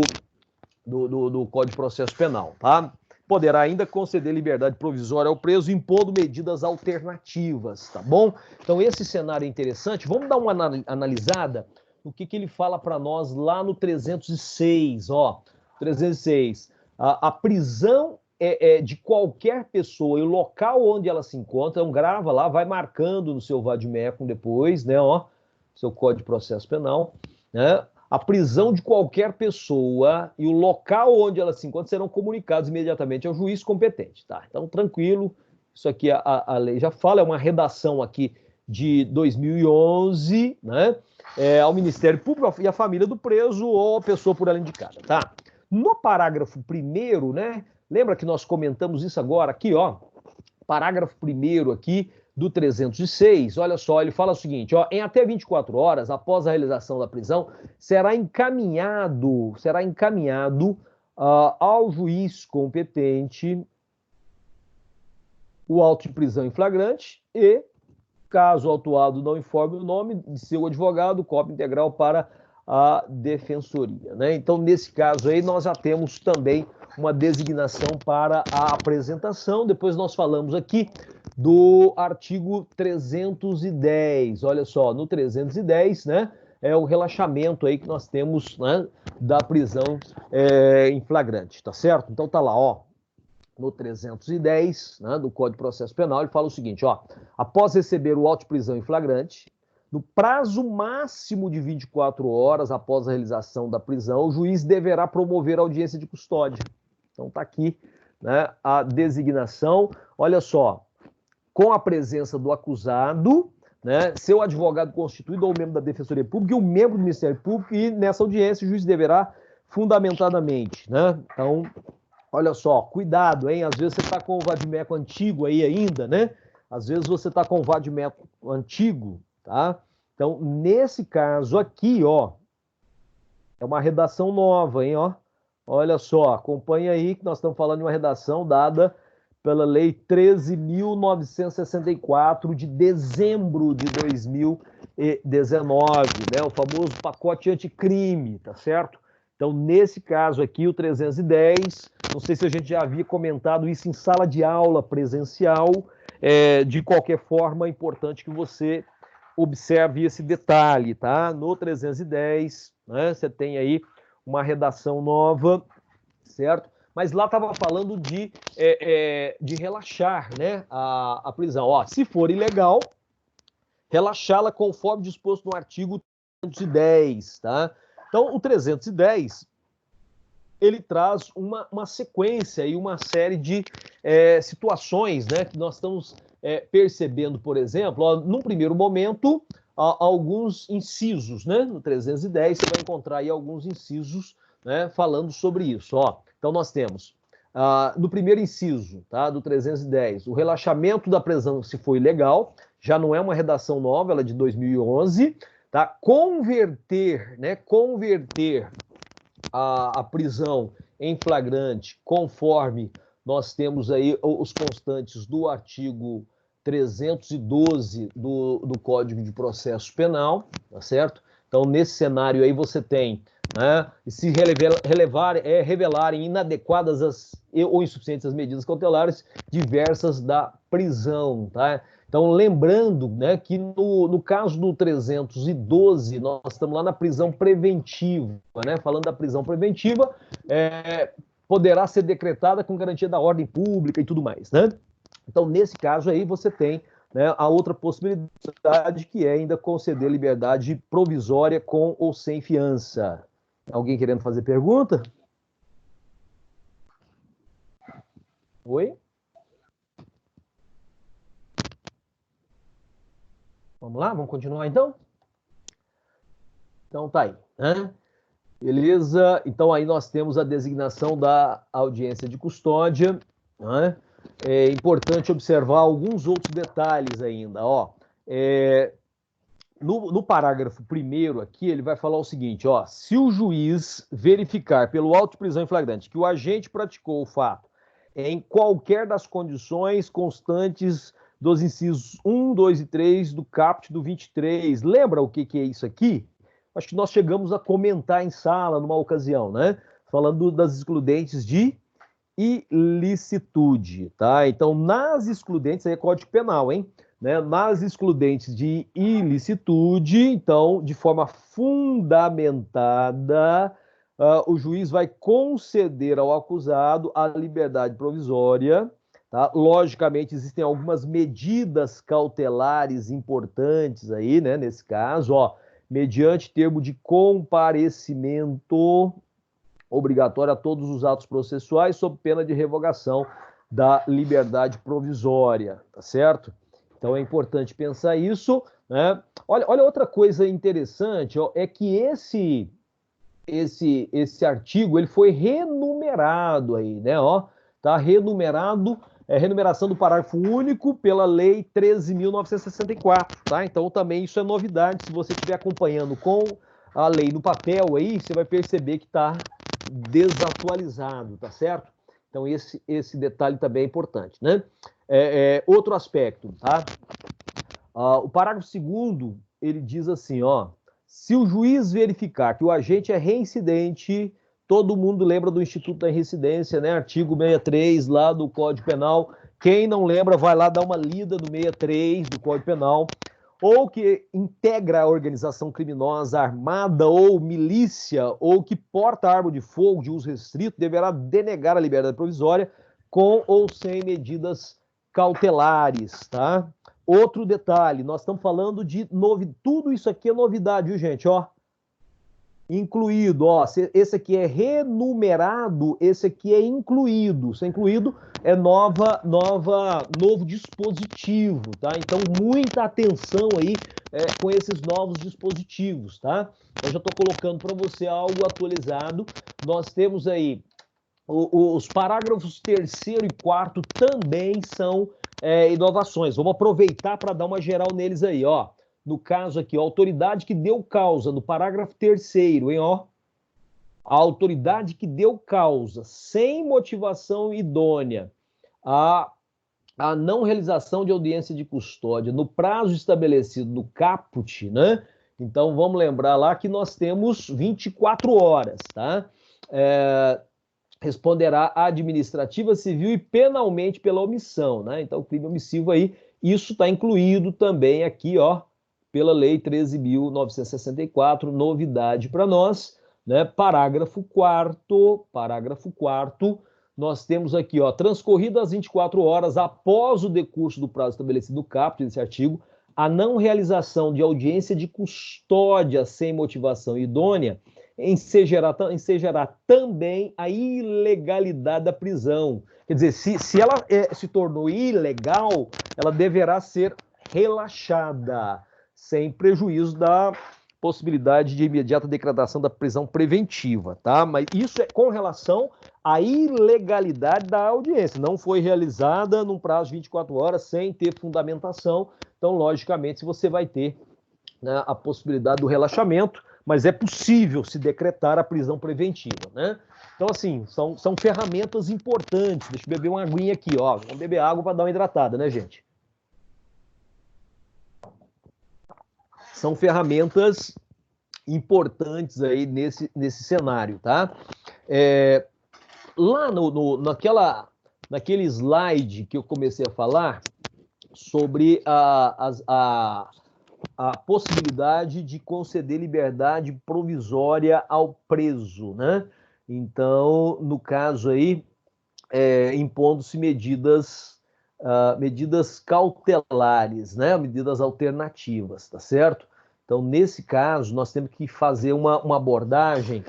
Código de Processo Penal, tá? Poderá ainda conceder liberdade provisória ao preso, impondo medidas alternativas, tá bom? Então, esse cenário é interessante. Vamos dar uma analisada no que ele fala para nós lá no 306, ó. 306. A prisão de qualquer pessoa e o local onde ela se encontra, então grava lá, vai marcando no seu vade-mecum depois, né, ó, seu Código de Processo Penal, né? A prisão de qualquer pessoa e o local onde ela se encontra serão comunicados imediatamente ao juiz competente, tá? Então, tranquilo, isso aqui a lei já fala, é uma redação aqui de 2011, né? Ao Ministério Público e à família do preso ou a pessoa por ela indicada, tá? No parágrafo 1º, né? Lembra que nós comentamos isso agora aqui, ó? Parágrafo 1º aqui do 306, olha só, ele fala o seguinte, ó, em até 24 horas após a realização da prisão, será encaminhado ao juiz competente o auto de prisão em flagrante e, caso o autuado não informe o nome de seu advogado, cópia integral para a defensoria, né? Então, nesse caso aí, nós já temos também uma designação para a apresentação. Depois nós falamos aqui do artigo 310. Olha só, no 310, né, é o relaxamento aí que nós temos, né, da prisão em flagrante, tá certo? Então tá lá, ó, no 310, né, do Código de Processo Penal, ele fala o seguinte, ó, após receber o auto de prisão em flagrante, no prazo máximo de 24 horas após a realização da prisão, o juiz deverá promover a audiência de custódia. Então tá aqui, né, a designação. Olha só, com a presença do acusado, né, seu advogado constituído ou membro da Defensoria Pública e o membro do Ministério Público, e nessa audiência o juiz deverá fundamentadamente, né? Então, olha só, cuidado, hein? Às vezes você está com o vade-mecum antigo aí ainda, né? Às vezes você está com o vade-mecum antigo, tá? Então, nesse caso aqui, ó, é uma redação nova, hein, ó. Olha só, acompanha aí que nós estamos falando de uma redação dada pela Lei 13.964 de dezembro de 2019, né? O famoso pacote anticrime, tá certo? Então, nesse caso aqui, o 310, não sei se a gente já havia comentado isso em sala de aula presencial, de qualquer forma, é importante que você observe esse detalhe, tá? No 310, né, você tem aí uma redação nova, certo? Mas lá estava falando de relaxar, né, a prisão. Ó, se for ilegal, relaxá-la conforme disposto no artigo 310, tá? Então, o 310, ele traz uma sequência e uma série de situações, né, que nós estamos percebendo, por exemplo, ó, num primeiro momento, alguns incisos, né? No 310 você vai encontrar aí alguns incisos, né, falando sobre isso, ó. Então, nós temos, no primeiro inciso, tá, do 310, o relaxamento da prisão se for ilegal, já não é uma redação nova, ela é de 2011, tá? Converter a prisão em flagrante, conforme nós temos aí os constantes do artigo 312 do Código de Processo Penal, tá certo? Então, nesse cenário aí você tem né, e se revelarem inadequadas ou insuficientes as medidas cautelares diversas da prisão, tá? Então, lembrando, né, que no caso do 312, nós estamos lá na prisão preventiva, né? Falando da prisão preventiva, poderá ser decretada com garantia da ordem pública e tudo mais, né? Então, nesse caso aí, você tem, né, a outra possibilidade, que é ainda conceder liberdade provisória com ou sem fiança. Alguém querendo fazer pergunta? Oi? Vamos lá? Vamos continuar então? Então tá aí, né? Beleza? Então aí nós temos a designação da audiência de custódia, né? É importante observar alguns outros detalhes ainda, ó. No parágrafo 1º aqui, ele vai falar o seguinte, ó: se o juiz verificar pelo auto de prisão em flagrante que o agente praticou o fato em qualquer das condições constantes dos incisos 1, 2 e 3 do caput do 23, lembra o que é isso aqui? Acho que nós chegamos a comentar em sala numa ocasião, né? Falando das excludentes de ilicitude, tá? Então, nas excludentes, aí é Código Penal, hein? Né? Nas excludentes de ilicitude, então, de forma fundamentada, o juiz vai conceder ao acusado a liberdade provisória, tá? Logicamente, existem algumas medidas cautelares importantes aí, né? Nesse caso, ó, mediante termo de comparecimento obrigatório a todos os atos processuais, sob pena de revogação da liberdade provisória, tá certo? Então é importante pensar isso, né? Olha outra coisa interessante, ó, é que esse artigo ele foi renumerado aí, né? Ó, tá renumerado, renumeração do parágrafo único pela Lei 13.964, tá? Então também isso é novidade. Se você estiver acompanhando com a lei no papel aí, você vai perceber que está desatualizado, tá certo? Então esse detalhe também é importante, né? Outro aspecto, tá? O parágrafo 2º, ele diz assim, ó: se o juiz verificar que o agente é reincidente, todo mundo lembra do Instituto da Reincidência, né? Artigo 63 lá do Código Penal. Quem não lembra, vai lá dar uma lida no 63 do Código Penal. Ou que integra a organização criminosa armada ou milícia, ou que porta arma de fogo de uso restrito, deverá denegar a liberdade provisória com ou sem medidas cautelares, tá? Outro detalhe, nós estamos falando de tudo isso aqui é novidade, viu, gente? Ó, incluído, ó, esse aqui é renumerado, esse aqui é incluído. Se é incluído, é novo dispositivo, tá? Então, muita atenção aí com esses novos dispositivos, tá? Eu já estou colocando para você algo atualizado. Nós temos aí os parágrafos 3º e 4º também são inovações. Vamos aproveitar para dar uma geral neles aí, ó. No caso aqui, a autoridade que deu causa, no parágrafo 3º, hein, ó. A autoridade que deu causa, sem motivação idônea, a não realização de audiência de custódia no prazo estabelecido no caput, né? Então, vamos lembrar lá que nós temos 24 horas, tá? Responderá administrativa, civil e penalmente pela omissão, né? Então, crime omissivo aí, isso está incluído também aqui, ó, pela Lei 13.964, novidade para nós, né? Parágrafo 4º, nós temos aqui, ó, transcorridas as 24 horas após o decurso do prazo estabelecido no caput desse artigo, a não realização de audiência de custódia sem motivação idônea ensejará também a ilegalidade da prisão. Quer dizer, se ela se tornou ilegal, ela deverá ser relaxada, sem prejuízo da possibilidade de imediata decretação da prisão preventiva, tá? Mas isso é com relação à ilegalidade da audiência. Não foi realizada num prazo de 24 horas sem ter fundamentação. Então, logicamente, você vai ter, né, a possibilidade do relaxamento, mas é possível se decretar a prisão preventiva, né? Então, assim, são ferramentas importantes. Deixa eu beber uma aguinha aqui, ó. Vamos beber água para dar uma hidratada, né, gente? São ferramentas importantes aí nesse cenário, tá? Lá naquele slide que eu comecei a falar sobre a possibilidade de conceder liberdade provisória ao preso, né? Então, no caso aí, impondo-se medidas cautelares, né? Medidas alternativas, tá certo? Então, nesse caso, nós temos que fazer uma abordagem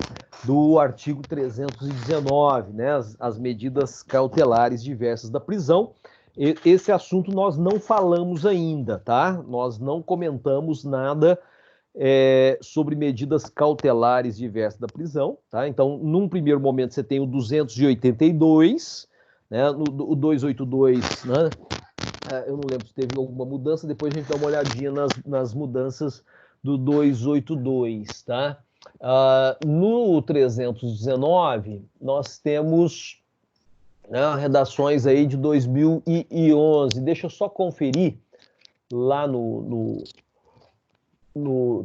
do artigo 319, né? As medidas cautelares diversas da prisão. Esse assunto nós não falamos ainda, tá? Nós não comentamos nada sobre medidas cautelares diversas da prisão, tá? Então, num primeiro momento, você tem o 282, né? O 282, né? Eu não lembro se teve alguma mudança, depois a gente dá uma olhadinha nas mudanças do 282, tá? No 319, nós temos, né, redações aí de 2011. Deixa eu só conferir lá no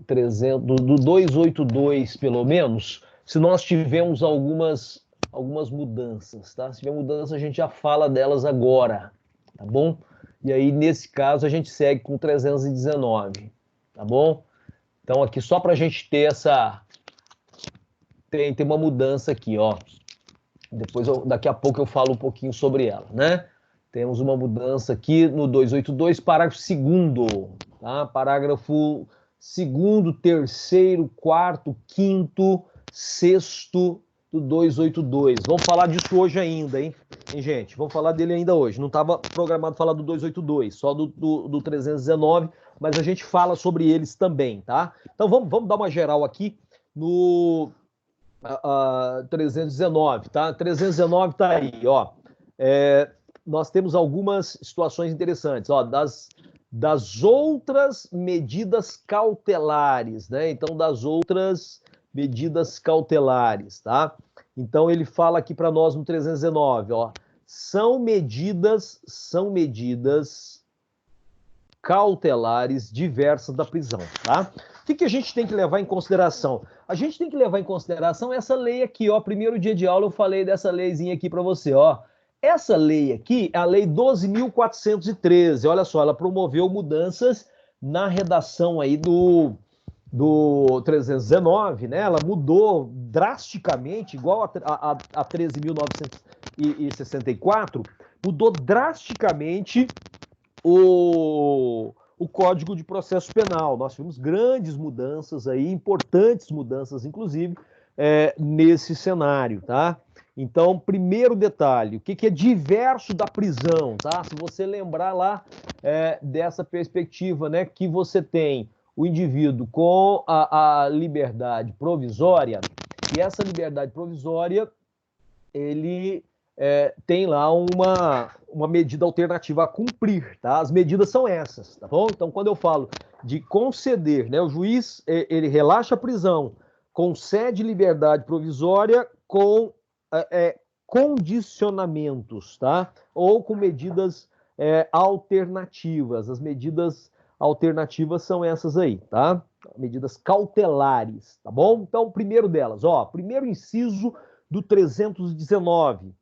300, do 282, pelo menos, se nós tivemos algumas mudanças, tá? Se tiver mudança, a gente já fala delas agora, tá bom? E aí, nesse caso, a gente segue com 319, tá bom? Então, aqui, só para a gente ter tem uma mudança aqui, ó. Depois, daqui a pouco eu falo um pouquinho sobre ela, né? Temos uma mudança aqui no 282, parágrafo 2º, tá? Parágrafo 2º, 3º, 4º, 5º, 6º do 282. Vamos falar disso hoje ainda, hein, gente? Vamos falar dele ainda hoje. Não estava programado falar do 282, só do 319, mas a gente fala sobre eles também, tá? Então vamos dar uma geral aqui no 319, tá? 319 tá aí, ó. Nós temos algumas situações interessantes, ó, das outras medidas cautelares, né? Então, das outras medidas cautelares, tá? Então, ele fala aqui para nós no 319, ó, são medidas cautelares diversas da prisão, tá? O que a gente tem que levar em consideração? A gente tem que levar em consideração essa lei aqui, ó. Primeiro dia de aula eu falei dessa leizinha aqui para você, ó. Essa lei aqui é a Lei 12.413. Olha só, ela promoveu mudanças na redação aí do 319, né? Ela mudou drasticamente, igual a 13.964, mudou drasticamente o Código de Processo Penal. Nós tivemos grandes mudanças aí, importantes mudanças, inclusive, nesse cenário, tá? Então, primeiro detalhe, o que é diverso da prisão, tá? Se você lembrar lá dessa perspectiva, né, que você tem o indivíduo com a liberdade provisória, e essa liberdade provisória, ele tem lá uma medida alternativa a cumprir, tá? As medidas são essas, tá bom? Então, quando eu falo de conceder, né, o juiz, ele relaxa a prisão, concede liberdade provisória com condicionamentos, tá? Ou com medidas alternativas. As medidas alternativas são essas aí, tá? Medidas cautelares, tá bom? Então, primeiro delas, ó, primeiro inciso do 319,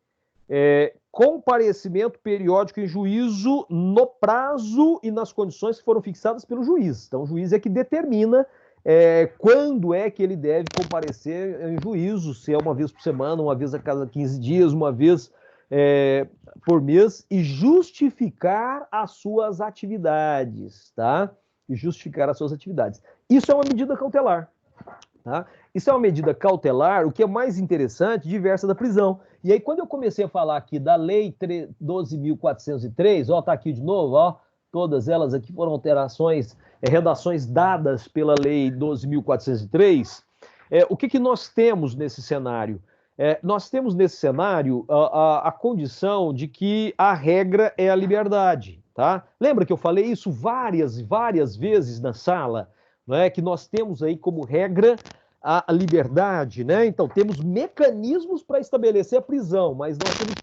comparecimento periódico em juízo no prazo e nas condições que foram fixadas pelo juiz. Então, o juiz é que determina quando é que ele deve comparecer em juízo, se é uma vez por semana, uma vez a cada 15 dias, uma vez por mês, e justificar as suas atividades, tá? E justificar as suas atividades. Isso é uma medida cautelar, tá? Isso é uma medida cautelar, o que é mais interessante, diversa da prisão. E aí, quando eu comecei a falar aqui da Lei 12.403, ó, tá aqui de novo, ó, todas elas aqui foram alterações, redações dadas pela Lei 12.403. O que nós temos nesse cenário? Nós temos nesse cenário a condição de que a regra é a liberdade, tá? Lembra que eu falei isso várias e várias vezes na sala, não é? Que nós temos aí como regra a liberdade, né? Então, temos mecanismos para estabelecer a prisão, mas nós temos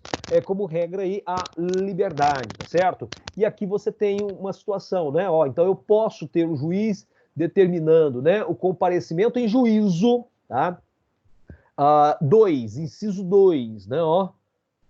como regra aí a liberdade, tá certo? E aqui você tem uma situação, né? Ó, então, eu posso ter o juiz determinando, né, o comparecimento em juízo, tá? 2, inciso 2, né, ó,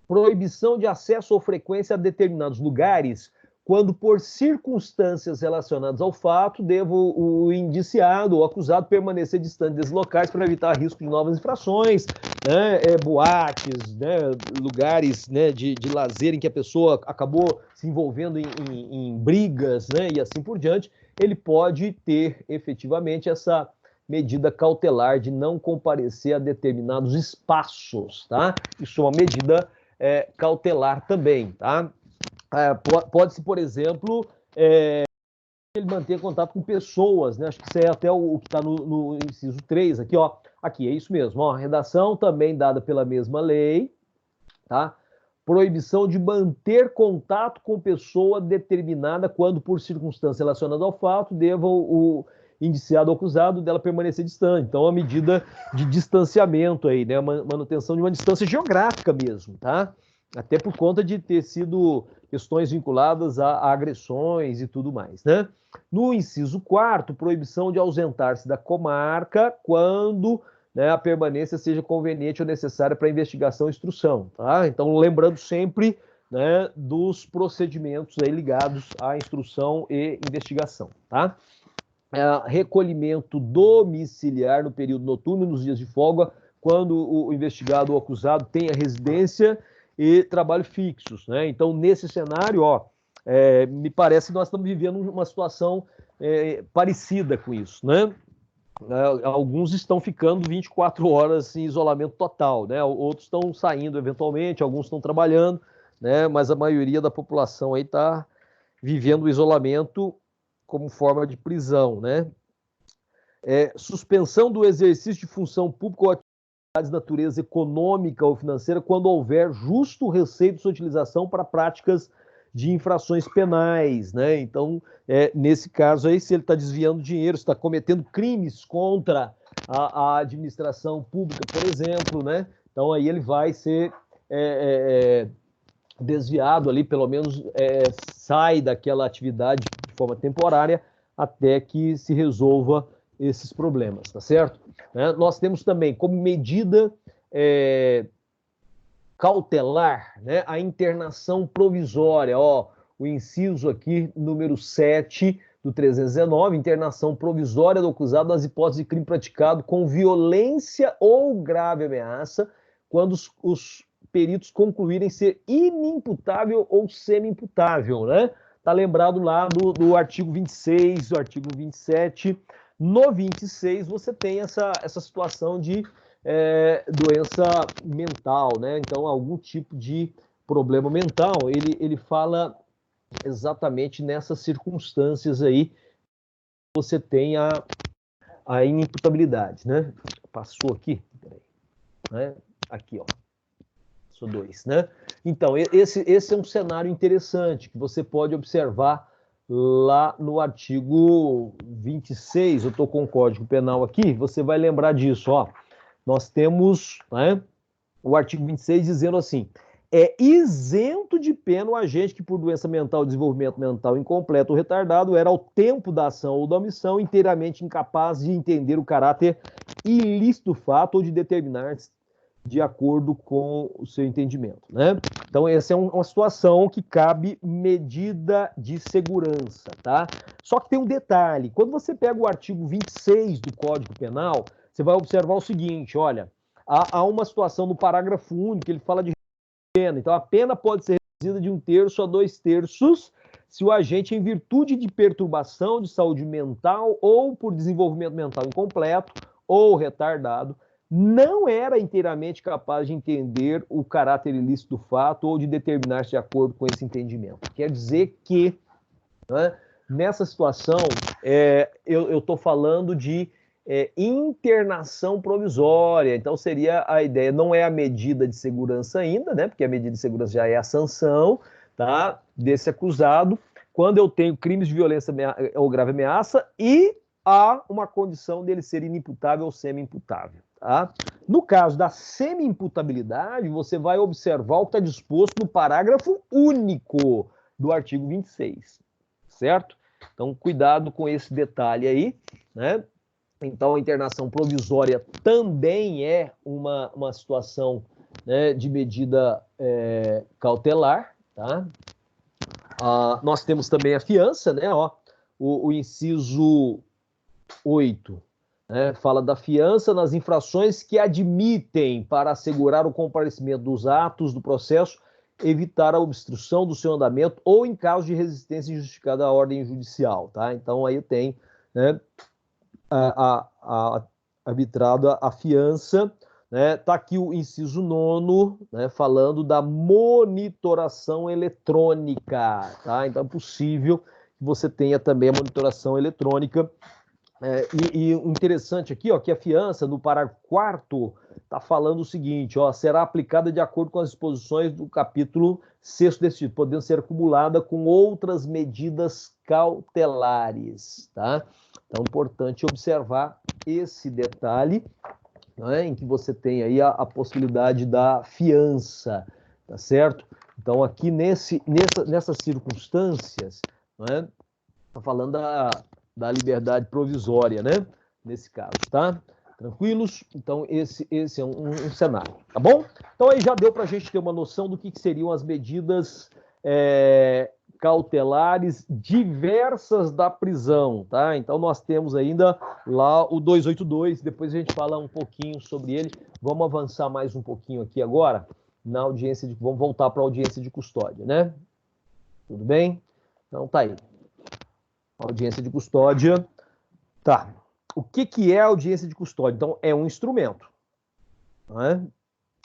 proibição de acesso ou frequência a determinados lugares, quando por circunstâncias relacionadas ao fato, deva o indiciado ou acusado permanecer distante desses locais para evitar risco de novas infrações, né, boates, né, lugares, né, de lazer em que a pessoa acabou se envolvendo em brigas, né, e assim por diante, ele pode ter efetivamente essa medida cautelar de não comparecer a determinados espaços, tá? Isso é uma medida cautelar também, tá? Pode-se, por exemplo, ele manter contato com pessoas, né? Acho que isso é até o que está no inciso 3 aqui, ó. Aqui, é isso mesmo, ó. Redação também dada pela mesma lei, tá? Proibição de manter contato com pessoa determinada quando, por circunstância relacionada ao fato, deva o indiciado ou acusado dela permanecer distante. Então, a medida de distanciamento aí, né? Manutenção de uma distância geográfica mesmo, tá? Até por conta de ter sido questões vinculadas a agressões e tudo mais, né? No inciso 4º, proibição de ausentar-se da comarca quando, né, a permanência seja conveniente ou necessária para investigação e instrução, tá? Então, lembrando sempre, né, dos procedimentos aí ligados à instrução e investigação, tá? Recolhimento domiciliar no período noturno e nos dias de folga, quando o investigado ou acusado tem a residência e trabalho fixos, né? Então, nesse cenário, ó, me parece que nós estamos vivendo uma situação parecida com isso, né? Alguns estão ficando 24 horas em isolamento total, né? Outros estão saindo eventualmente, alguns estão trabalhando, né? Mas a maioria da população aí está vivendo o isolamento como forma de prisão, né? Suspensão do exercício de função pública ou atividades de natureza econômica ou financeira quando houver justo receio de sua utilização para práticas de infrações penais, né? Então, nesse caso aí, se ele está desviando dinheiro, se está cometendo crimes contra a administração pública, por exemplo, né? Então, aí ele vai ser desviado ali, pelo menos sai daquela atividade de forma temporária até que se resolva esses problemas, tá certo? Nós temos também como medida cautelar, né, a internação provisória, ó, o inciso aqui, número 7 do 319, internação provisória do acusado nas hipóteses de crime praticado com violência ou grave ameaça, quando os peritos concluírem ser inimputável ou semi-imputável, né? Tá lembrado lá do artigo 26, do artigo 27. No 26, você tem essa situação de doença mental, né? Então, algum tipo de problema mental, ele fala exatamente nessas circunstâncias aí, você tem a inimputabilidade, né? Passou aqui, peraí, né? Aqui, ó. Passou 2, né? Então, esse é um cenário interessante que você pode observar lá no artigo 26, eu estou com o Código Penal aqui, você vai lembrar disso, ó. Nós temos, né, o artigo 26 dizendo assim: é isento de pena o agente que, por doença mental, desenvolvimento mental incompleto ou retardado, era, ao tempo da ação ou da omissão, inteiramente incapaz de entender o caráter ilícito do fato ou de determinar-se de acordo com o seu entendimento, né? Então, essa é uma situação que cabe medida de segurança, tá? Só que tem um detalhe: quando você pega o artigo 26 do Código Penal, você vai observar o seguinte, olha, há uma situação no parágrafo único que ele fala de pena. Então, a pena pode ser reduzida de 1/3 a 2/3 se o agente, em virtude de perturbação de saúde mental ou por desenvolvimento mental incompleto ou retardado, não era inteiramente capaz de entender o caráter ilícito do fato ou de determinar-se de acordo com esse entendimento. Quer dizer que, né, nessa situação, eu estou falando de internação provisória. Então, seria a ideia, não é a medida de segurança ainda, né? Porque a medida de segurança já é a sanção, tá, desse acusado, quando eu tenho crimes de violência ou grave ameaça e há uma condição dele ser inimputável ou semi-imputável. Tá? No caso da semi-imputabilidade, você vai observar o que está disposto no parágrafo único do artigo 26, certo? Então, cuidado com esse detalhe aí, né? Então, a internação provisória também é uma situação, né, de medida cautelar, tá? Nós temos também a fiança, né? Ó, o inciso 8, né, fala da fiança nas infrações que admitem, para assegurar o comparecimento dos atos do processo, evitar a obstrução do seu andamento ou em caso de resistência injustificada à ordem judicial, tá? Então aí tem, né, arbitrada a fiança, né? Tá aqui o inciso 9, né, falando da monitoração eletrônica, tá? Então é possível que você tenha também a monitoração eletrônica. E o interessante aqui, ó, que a fiança, no parágrafo 4º, está falando o seguinte, ó, será aplicada de acordo com as disposições do capítulo 6º desse título, podendo ser acumulada com outras medidas cautelares, tá? Então, é importante observar esse detalhe, né, em que você tem aí a possibilidade da fiança, tá certo? Então, aqui nessas circunstâncias, né, tá falando da liberdade provisória, né? Nesse caso, tá? Tranquilos? Então, esse é um cenário, tá bom? Então, aí já deu para a gente ter uma noção do que seriam as medidas cautelares diversas da prisão, tá? Então, nós temos ainda lá o 282, depois a gente fala um pouquinho sobre ele. Vamos avançar mais um pouquinho aqui agora, na audiência vamos voltar para a audiência de custódia, né? Tudo bem? Então, tá aí. Audiência de custódia. Tá. O que é a audiência de custódia? Então, é um instrumento. Não é?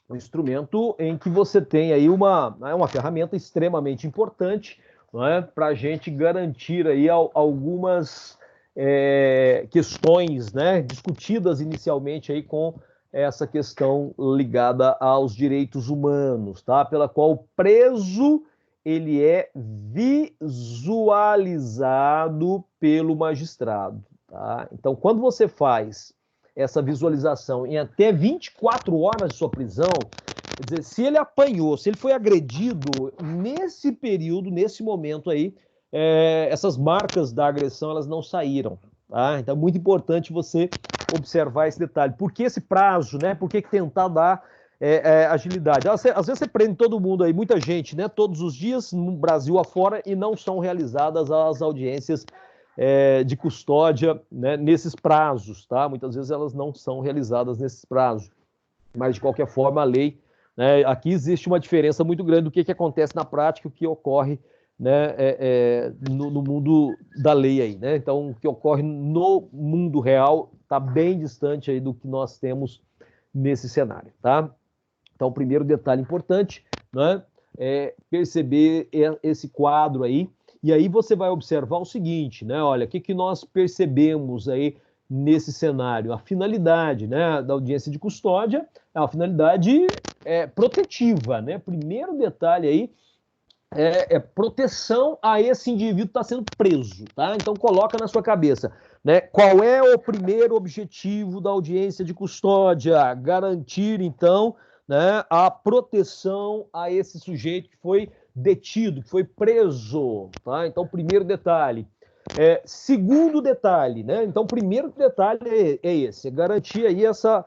Um instrumento em que você tem aí uma ferramenta extremamente importante, não é? Para a gente garantir aí algumas questões, né, discutidas inicialmente aí com essa questão ligada aos direitos humanos, tá? Pela qual o preso ele é visualizado pelo magistrado, tá? Então, quando você faz essa visualização em até 24 horas de sua prisão, quer dizer, se ele apanhou, se ele foi agredido nesse período, nesse momento aí, essas marcas da agressão, elas não saíram, tá? Então, é muito importante você observar esse detalhe. Por que esse prazo, né? Por que tentar dar agilidade? Às vezes você prende todo mundo aí, muita gente, né? Todos os dias, no Brasil afora, e não são realizadas as audiências de custódia, né, nesses prazos, tá? Muitas vezes elas não são realizadas nesses prazos. Mas, de qualquer forma, a lei, né, aqui existe uma diferença muito grande do que acontece na prática, o que ocorre, né, no mundo da lei aí, né? Então, o que ocorre no mundo real está bem distante aí do que nós temos nesse cenário, tá? Então, o primeiro detalhe importante, né, é perceber esse quadro aí, e aí você vai observar o seguinte, né? Olha, o que nós percebemos aí nesse cenário? A finalidade, né, da audiência de custódia é uma finalidade protetiva, né? Primeiro detalhe aí é proteção a esse indivíduo que está sendo preso, tá? Então coloca na sua cabeça, né? Qual é o primeiro objetivo da audiência de custódia? Garantir, então, né, a proteção a esse sujeito que foi detido, que foi preso, tá? Então, primeiro detalhe. Segundo detalhe, né? Então, primeiro detalhe é esse, é garantir aí essa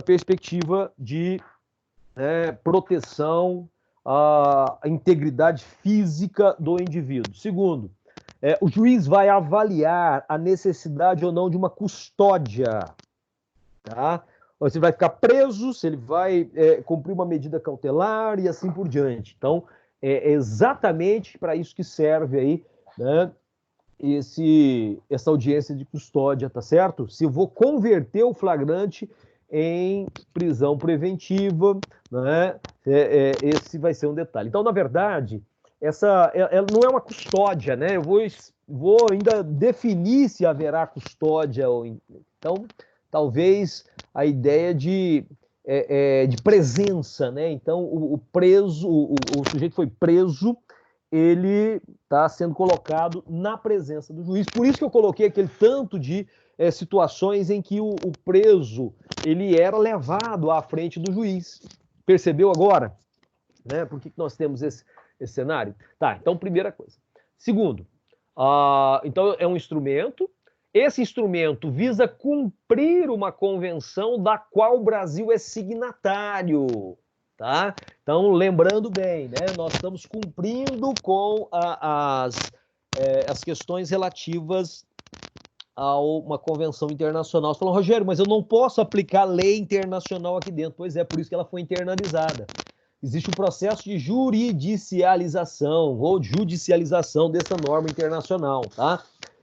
perspectiva de proteção à integridade física do indivíduo. Segundo, o juiz vai avaliar a necessidade ou não de uma custódia, tá? Ou se vai ficar preso, se ele vai cumprir uma medida cautelar e assim por diante. Então, é exatamente para isso que serve aí, né, essa audiência de custódia, tá certo? Se eu vou converter o flagrante em prisão preventiva, né, esse vai ser um detalhe. Então, na verdade, essa não é uma custódia, né? Eu vou ainda definir se haverá custódia. Então, talvez a ideia de presença, né? Então, o preso, o sujeito foi preso, ele está sendo colocado na presença do juiz. Por isso que eu coloquei aquele tanto de situações em que o preso ele era levado à frente do juiz. Percebeu agora? Né? Por que nós temos esse cenário? Tá, então, primeira coisa. Segundo, Então, é um instrumento. Esse instrumento visa cumprir uma convenção da qual o Brasil é signatário, tá? Então, lembrando bem, né? Nós estamos cumprindo com as questões relativas a uma convenção internacional. Você falou, Rogério, mas eu não posso aplicar lei internacional aqui dentro. Pois é, por isso que ela foi internalizada. Existe um processo de juridicialização ou judicialização dessa norma internacional, tá?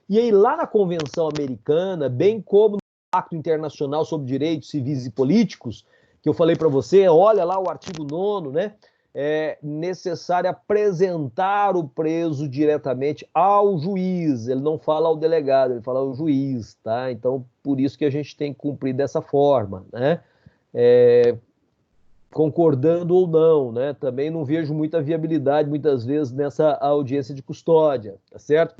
E aí, lá na Convenção Americana, bem como no Pacto Internacional sobre Direitos Civis e Políticos, que eu falei para você, olha lá o artigo 9º, né? É necessário apresentar o preso diretamente ao juiz. Ele não fala ao delegado, ele fala ao juiz, tá? Então, por isso que a gente tem que cumprir dessa forma, né? Concordando ou não, né? Também não vejo muita viabilidade, muitas vezes, nessa audiência de custódia, tá certo?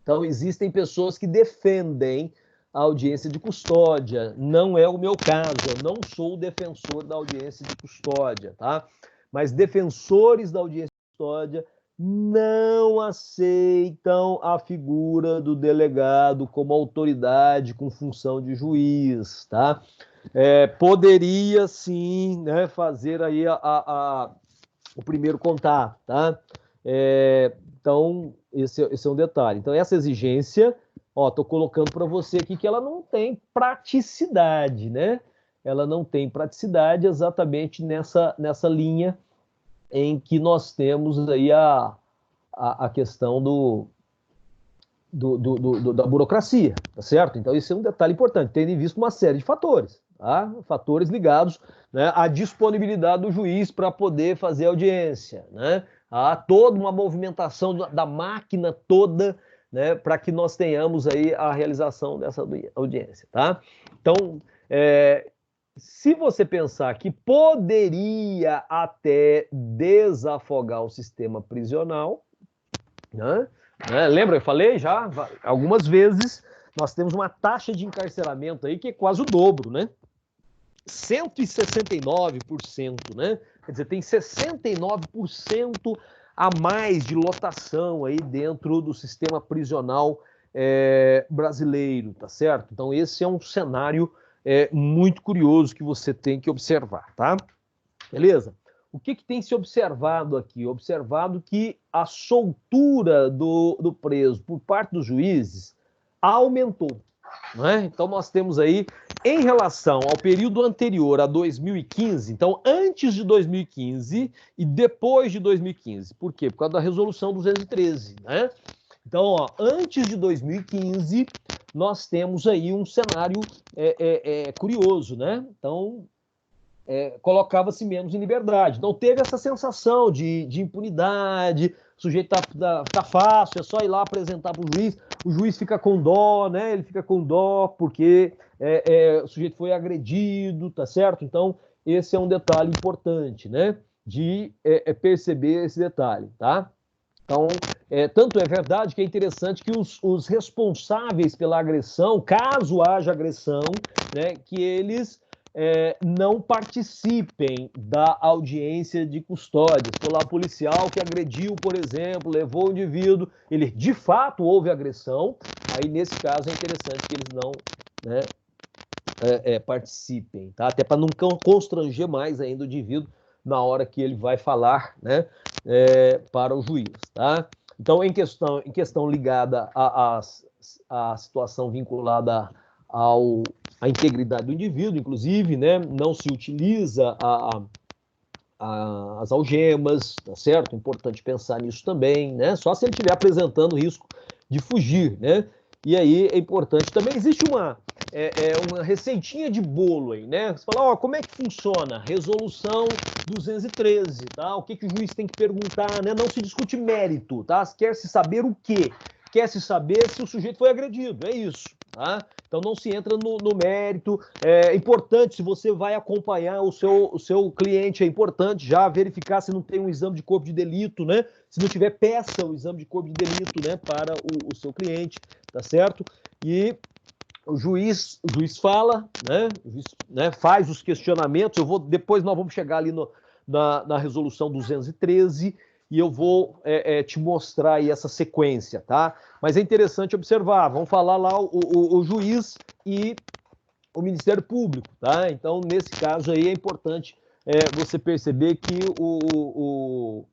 Então, existem pessoas que defendem a audiência de custódia. Não é o meu caso, eu não sou o defensor da audiência de custódia, tá? Mas defensores da audiência de custódia não aceitam a figura do delegado como autoridade com função de juiz, tá? Poderia, sim, né, fazer aí o primeiro contato, tá? Então, esse é um detalhe. Então, essa exigência, estou colocando para você aqui que ela não tem praticidade, né? Ela não tem praticidade exatamente nessa linha em que nós temos aí a questão da burocracia, tá certo? Então, isso é um detalhe importante, tendo em vista uma série de fatores, tá? Fatores ligados, né, à disponibilidade do juiz para poder fazer audiência, né? Há toda uma movimentação da máquina toda, né, para que nós tenhamos aí a realização dessa audiência, tá? Então, se você pensar que poderia até desafogar o sistema prisional, né? Lembra, eu falei já algumas vezes, nós temos uma taxa de encarceramento aí que é quase o dobro, né? 169%, né? Quer dizer, tem 69% a mais de lotação aí dentro do sistema prisional brasileiro, tá certo? Então, esse é um cenário muito curioso que você tem que observar, tá? Beleza? O que tem se observado aqui? Observado que a soltura do preso por parte dos juízes aumentou. Né? Então, nós temos aí, em relação ao período anterior a 2015, então, antes de 2015 e depois de 2015. Por quê? Por causa da resolução 213, né? Então, antes de 2015, nós temos aí um cenário curioso, né? Então, colocava-se menos em liberdade. Então, teve essa sensação de impunidade, o sujeito tá fácil, é só ir lá apresentar para o juiz fica com dó, né? Ele fica com dó porque o sujeito foi agredido, tá certo? Então, esse é um detalhe importante, né? De perceber esse detalhe, tá? Então, tanto é verdade que é interessante que os responsáveis pela agressão, caso haja agressão, né, que eles não participem da audiência de custódia. Se for lá policial que agrediu, por exemplo, levou o indivíduo, ele de fato houve agressão, aí nesse caso é interessante que eles não, né, participem, tá? Até para não constranger mais ainda o indivíduo na hora que ele vai falar, né, para o juiz, tá? Então, em questão ligada à situação vinculada à integridade do indivíduo, inclusive, né, não se utiliza as algemas, tá certo? Importante pensar nisso também, né? Só se ele estiver apresentando risco de fugir, né? E aí é importante. Também existe uma receitinha de bolo aí, né? Você fala, como é que funciona? Resolução 213, tá? O que o juiz tem que perguntar, né? Não se discute mérito, tá? Quer se saber o quê? Quer se saber se o sujeito foi agredido, é isso, tá? Então não se entra no mérito. É importante, se você vai acompanhar o seu cliente, é importante já verificar se não tem um exame de corpo de delito, né? Se não tiver, peça o exame de corpo de delito, né, para o seu cliente, tá certo? E o juiz fala, né? O juiz, né, faz os questionamentos. Depois nós vamos chegar ali na resolução 213, e eu vou te mostrar aí essa sequência, tá? Mas é interessante observar, vamos falar lá o juiz e o Ministério Público, tá? Então, nesse caso aí, é importante você perceber que o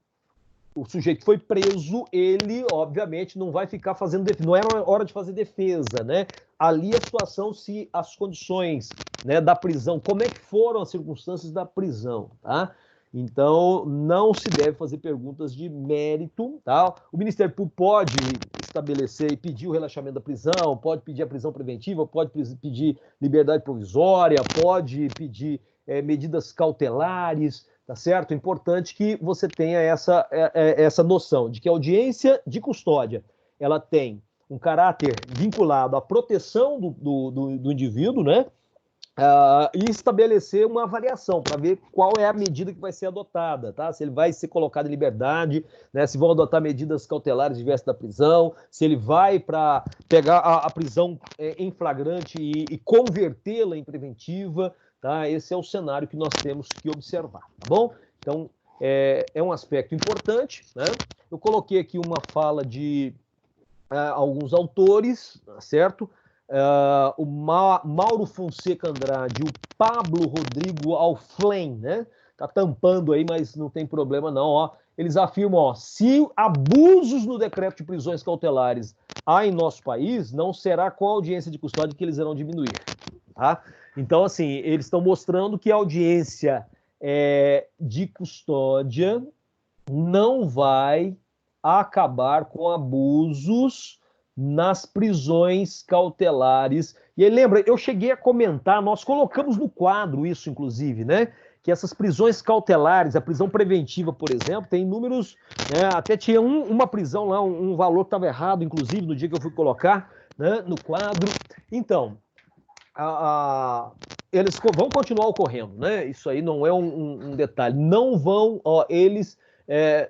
sujeito foi preso, ele, obviamente, não vai ficar fazendo defesa, não era hora de fazer defesa, né? Ali a situação, se as condições, né, da prisão, como é que foram as circunstâncias da prisão, tá? Então, não se deve fazer perguntas de mérito, tá? O Ministério Público pode estabelecer e pedir o relaxamento da prisão, pode pedir a prisão preventiva, pode pedir liberdade provisória, pode pedir medidas cautelares, tá certo? É importante que você tenha essa noção de que a audiência de custódia, ela tem um caráter vinculado à proteção do indivíduo, né? E estabelecer uma avaliação para ver qual é a medida que vai ser adotada, tá? Se ele vai ser colocado em liberdade, né? Se vão adotar medidas cautelares diversas da prisão, se ele vai para pegar a prisão em flagrante e convertê-la em preventiva, tá? Esse é o cenário que nós temos que observar, tá bom? Então, é um aspecto importante, né? Eu coloquei aqui uma fala de alguns autores, certo? O Mauro Fonseca Andrade, o Pablo Rodrigo Alflen, né? Tá tampando aí, mas não tem problema não, ó. Eles afirmam, ó, se abusos no decreto de prisões cautelares há em nosso país, não será com a audiência de custódia que eles irão diminuir, tá? Então, assim, eles estão mostrando que a audiência de custódia não vai acabar com abusos nas prisões cautelares. E aí, lembra, eu cheguei a comentar, nós colocamos no quadro isso, inclusive, né? Que essas prisões cautelares, a prisão preventiva, por exemplo, tem números, né? Até tinha uma prisão lá, um valor que estava errado, inclusive, no dia que eu fui colocar, né, no quadro. Então, eles vão continuar ocorrendo, né? Isso aí não é um detalhe. Não vão, eles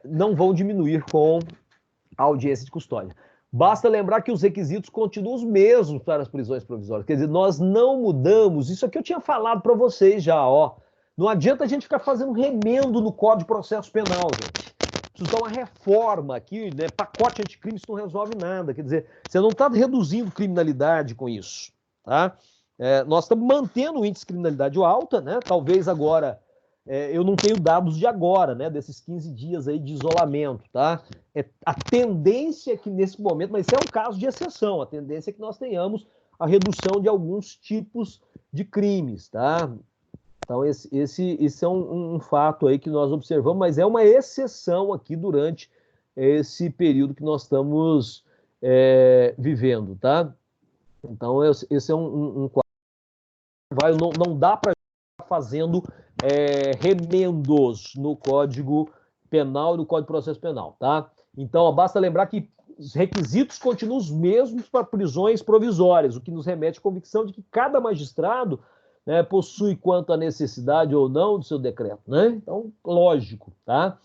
não vão diminuir com a audiência de custódia. Basta lembrar que os requisitos continuam os mesmos para as prisões provisórias. Quer dizer, nós não mudamos. Isso aqui eu tinha falado para vocês já, ó. Não adianta a gente ficar fazendo remendo no Código de Processo Penal, gente. Precisa dar uma reforma aqui, né? Pacote anticrime, isso não resolve nada. Quer dizer, você não está reduzindo criminalidade com isso, tá? Nós estamos mantendo o índice de criminalidade alta, né? Talvez agora, eu não tenho dados de agora, né? Desses 15 dias aí de isolamento, tá? A tendência é que nesse momento, mas isso é um caso de exceção, a tendência é que nós tenhamos a redução de alguns tipos de crimes, tá? Então, esse é um fato aí que nós observamos, mas é uma exceção aqui durante esse período que nós estamos vivendo, tá? Então, esse é um quadro. Não dá para estar fazendo remendos no Código Penal e no Código de Processo Penal, tá? Então, basta lembrar que os requisitos continuam os mesmos para prisões provisórias, o que nos remete à convicção de que cada magistrado, né, possui quanto à necessidade ou não do seu decreto, né? Então, lógico, tá?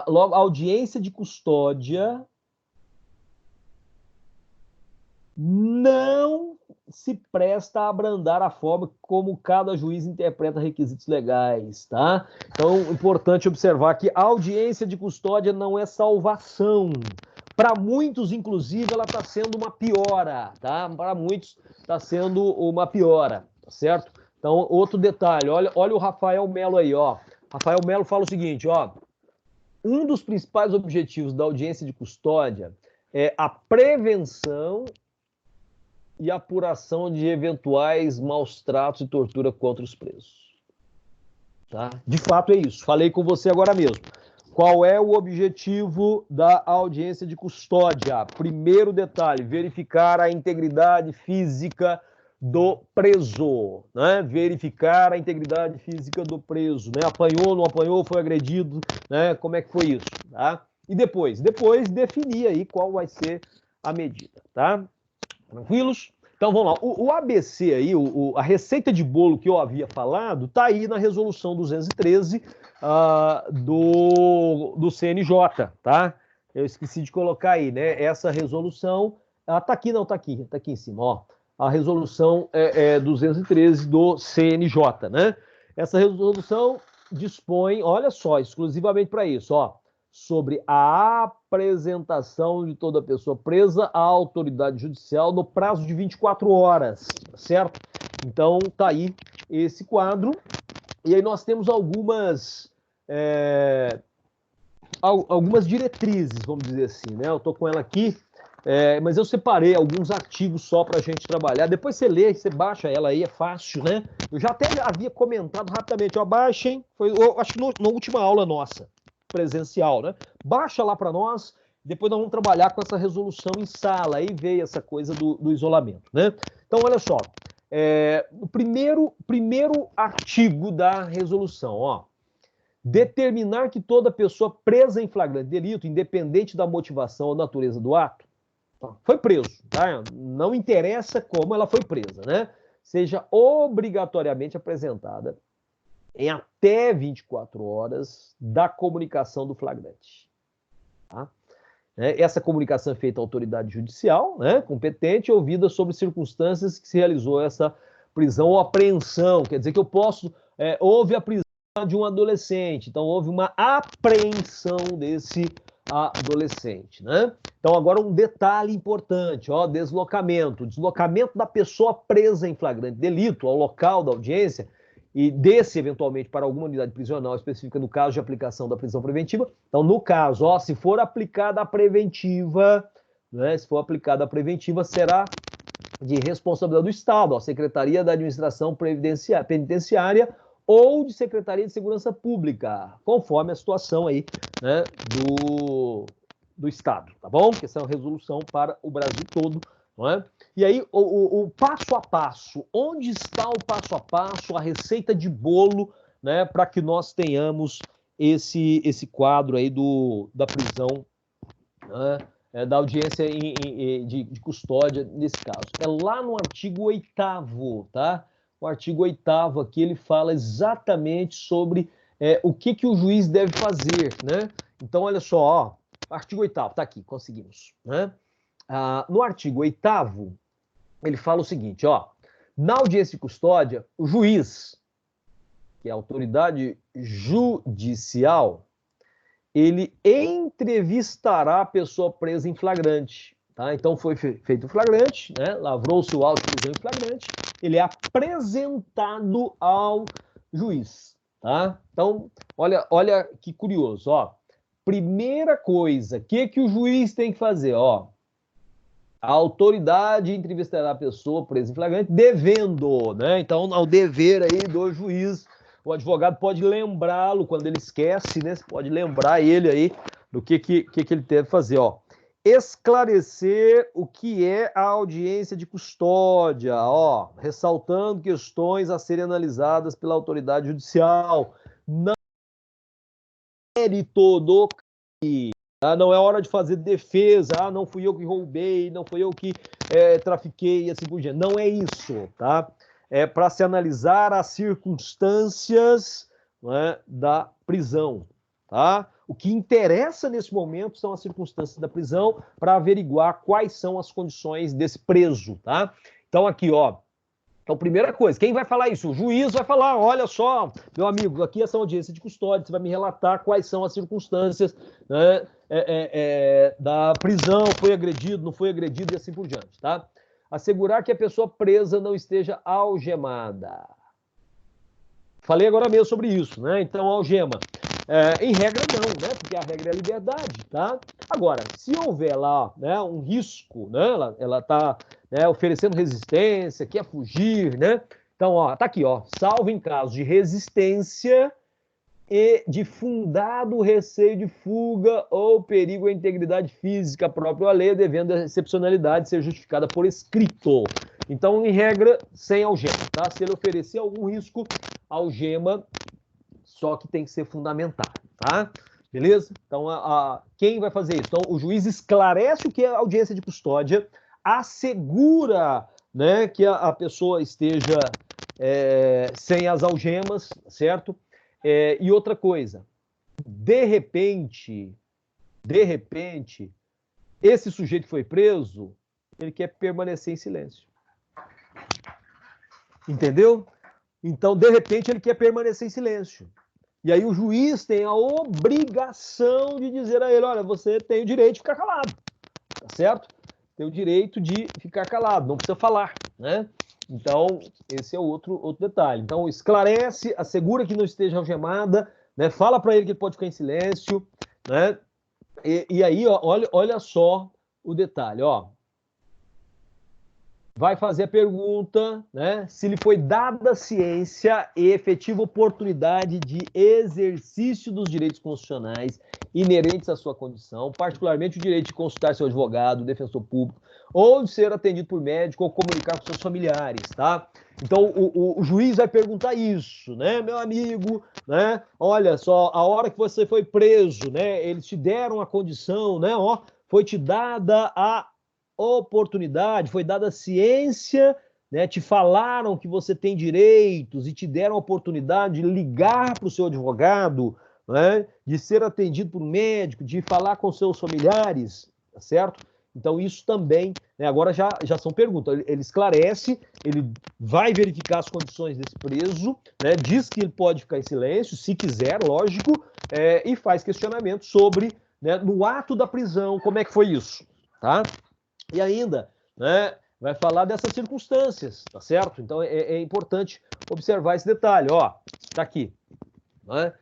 Logo, a audiência de custódia não se presta a abrandar a forma como cada juiz interpreta requisitos legais, tá? Então, importante observar que a audiência de custódia não é salvação. Para muitos, inclusive, ela está sendo uma piora, tá? Para muitos está sendo uma piora, tá certo? Então, outro detalhe, olha o Rafael Melo aí, ó. Rafael Melo fala o seguinte, ó. Um dos principais objetivos da audiência de custódia é a prevenção e apuração de eventuais maus tratos e tortura contra os presos. Tá? De fato é isso. Falei com você agora mesmo. Qual é o objetivo da audiência de custódia? Primeiro detalhe, verificar a integridade física do preso, né? Verificar a integridade física do preso, né? Apanhou, não apanhou, foi agredido, né? Como é que foi isso, tá? E depois definir aí qual vai ser a medida, tá? Tranquilos? Então vamos lá. O ABC aí, a receita de bolo que eu havia falado, está aí na resolução 213 do CNJ, tá? Eu esqueci de colocar aí, né? Essa resolução. Tá aqui, não, tá aqui em cima, ó. A resolução 213 do CNJ, né? Essa resolução dispõe, olha só, exclusivamente para isso, ó. sobre a apresentação de toda pessoa presa à autoridade judicial no prazo de 24 horas, certo? Então, tá aí esse quadro. E aí nós temos algumas diretrizes, vamos dizer assim, né? Eu estou com ela aqui, mas eu separei alguns artigos só para a gente trabalhar. Depois você lê, você baixa ela aí, é fácil, né? Eu já até havia comentado rapidamente, ó, baixem, acho que na última aula nossa, presencial, né? Baixa lá para nós, depois nós vamos trabalhar com essa resolução em sala, aí veio essa coisa do isolamento, né? Então, olha só, o primeiro artigo da resolução, ó, determinar que toda pessoa presa em flagrante delito, independente da motivação ou natureza do ato, foi preso, tá? Não interessa como ela foi presa, né? Seja obrigatoriamente apresentada em até 24 horas da comunicação do flagrante. Tá? Essa comunicação é feita à autoridade judicial, né, competente, ouvida sobre circunstâncias que se realizou essa prisão ou apreensão. Quer dizer que eu posso... houve a prisão de um adolescente, então houve uma apreensão desse adolescente, né? Então agora um detalhe importante, ó, deslocamento da pessoa presa em flagrante delito ao local da audiência e desse eventualmente para alguma unidade prisional específica no caso de aplicação da prisão preventiva. Então no caso, ó, se for aplicada a preventiva, né, se for aplicada a preventiva, será de responsabilidade do Estado, ó, Secretaria da Administração Penitenciária ou de Secretaria de Segurança Pública, conforme a situação aí, né, do Estado, tá bom? Que essa é uma resolução para o Brasil todo, não é? E aí, o passo a passo, onde está o passo a passo, a receita de bolo, né, para que nós tenhamos esse quadro aí da prisão, né, da audiência de custódia, nesse caso. É lá no artigo 8º, tá? O artigo 8º aqui, ele fala exatamente sobre o que o juiz deve fazer, né? Então, olha só, ó, artigo 8º, tá aqui, conseguimos, né? No artigo 8º, ele fala o seguinte, ó, na audiência de custódia, o juiz, que é a autoridade judicial, ele entrevistará a pessoa presa em flagrante, tá? Então foi feito o flagrante, né? Lavrou-se o auto de prisão em flagrante, ele é apresentado ao juiz, tá? Então, olha que curioso, ó. Primeira coisa, o que o juiz tem que fazer, ó? A autoridade entrevistará a pessoa presa em flagrante devendo, né? Então, ao dever aí do juiz, o advogado pode lembrá-lo quando ele esquece, né? Você pode lembrar ele aí do que ele deve fazer, ó. Esclarecer o que é a audiência de custódia, ó, ressaltando questões a serem analisadas pela autoridade judicial. Não é mérito do crime. Não é hora de fazer defesa, não fui eu que roubei, não fui eu que trafiquei e assim por diante. Não é isso, tá? É para se analisar as circunstâncias, né, da prisão, tá? O que interessa nesse momento são as circunstâncias da prisão para averiguar quais são as condições desse preso, tá? Então aqui, ó, então, primeira coisa, quem vai falar isso? O juiz vai falar, olha só, meu amigo, aqui essa audiência de custódia, você vai me relatar quais são as circunstâncias, né, da prisão, foi agredido, não foi agredido e assim por diante, tá? Assegurar que a pessoa presa não esteja algemada. Falei agora mesmo sobre isso, né? Então, algema. Em regra não, né? Porque a regra é a liberdade, tá? Agora, se houver lá, né, um risco, né? Ela está, né, oferecendo resistência, quer fugir, né? Então, ó, tá aqui, ó. Salvo em caso de resistência e de fundado receio de fuga ou perigo à integridade física própria à lei, devendo a excepcionalidade ser justificada por escrito. Então, em regra, sem algema, tá? Se ele oferecer algum risco, algema, só que tem que ser fundamentado, tá? Beleza? Então, quem vai fazer isso? Então, o juiz esclarece o que é audiência de custódia, assegura, né, que a pessoa esteja sem as algemas, certo? E outra coisa, de repente, esse sujeito foi preso, ele quer permanecer em silêncio. Entendeu? Então, de repente, ele quer permanecer em silêncio. E aí o juiz tem a obrigação de dizer a ele, olha, você tem o direito de ficar calado, tá certo? Tem o direito de ficar calado, não precisa falar, né? Então, esse é outro detalhe. Então, esclarece, assegura que não esteja algemada, né? Fala para ele que ele pode ficar em silêncio, né? E aí, ó, olha só o detalhe, ó. Vai fazer a pergunta, né, se lhe foi dada ciência e efetiva oportunidade de exercício dos direitos constitucionais inerentes à sua condição, particularmente o direito de consultar seu advogado, defensor público, ou de ser atendido por médico ou comunicar com seus familiares, tá? Então, o juiz vai perguntar isso, né, meu amigo, né, olha só, a hora que você foi preso, né, eles te deram a condição, né, ó, foi te dada a oportunidade, foi dada a ciência, né, te falaram que você tem direitos e te deram a oportunidade de ligar para o seu advogado, né, de ser atendido por um médico, de falar com seus familiares, tá certo? Então, isso também, né, agora já são perguntas. Ele esclarece, ele vai verificar as condições desse preso, né, diz que ele pode ficar em silêncio, se quiser, lógico, e faz questionamento sobre, né, no ato da prisão, como é que foi isso, tá? E ainda, né, vai falar dessas circunstâncias, tá certo? Então é importante observar esse detalhe. Ó, está aqui. Né?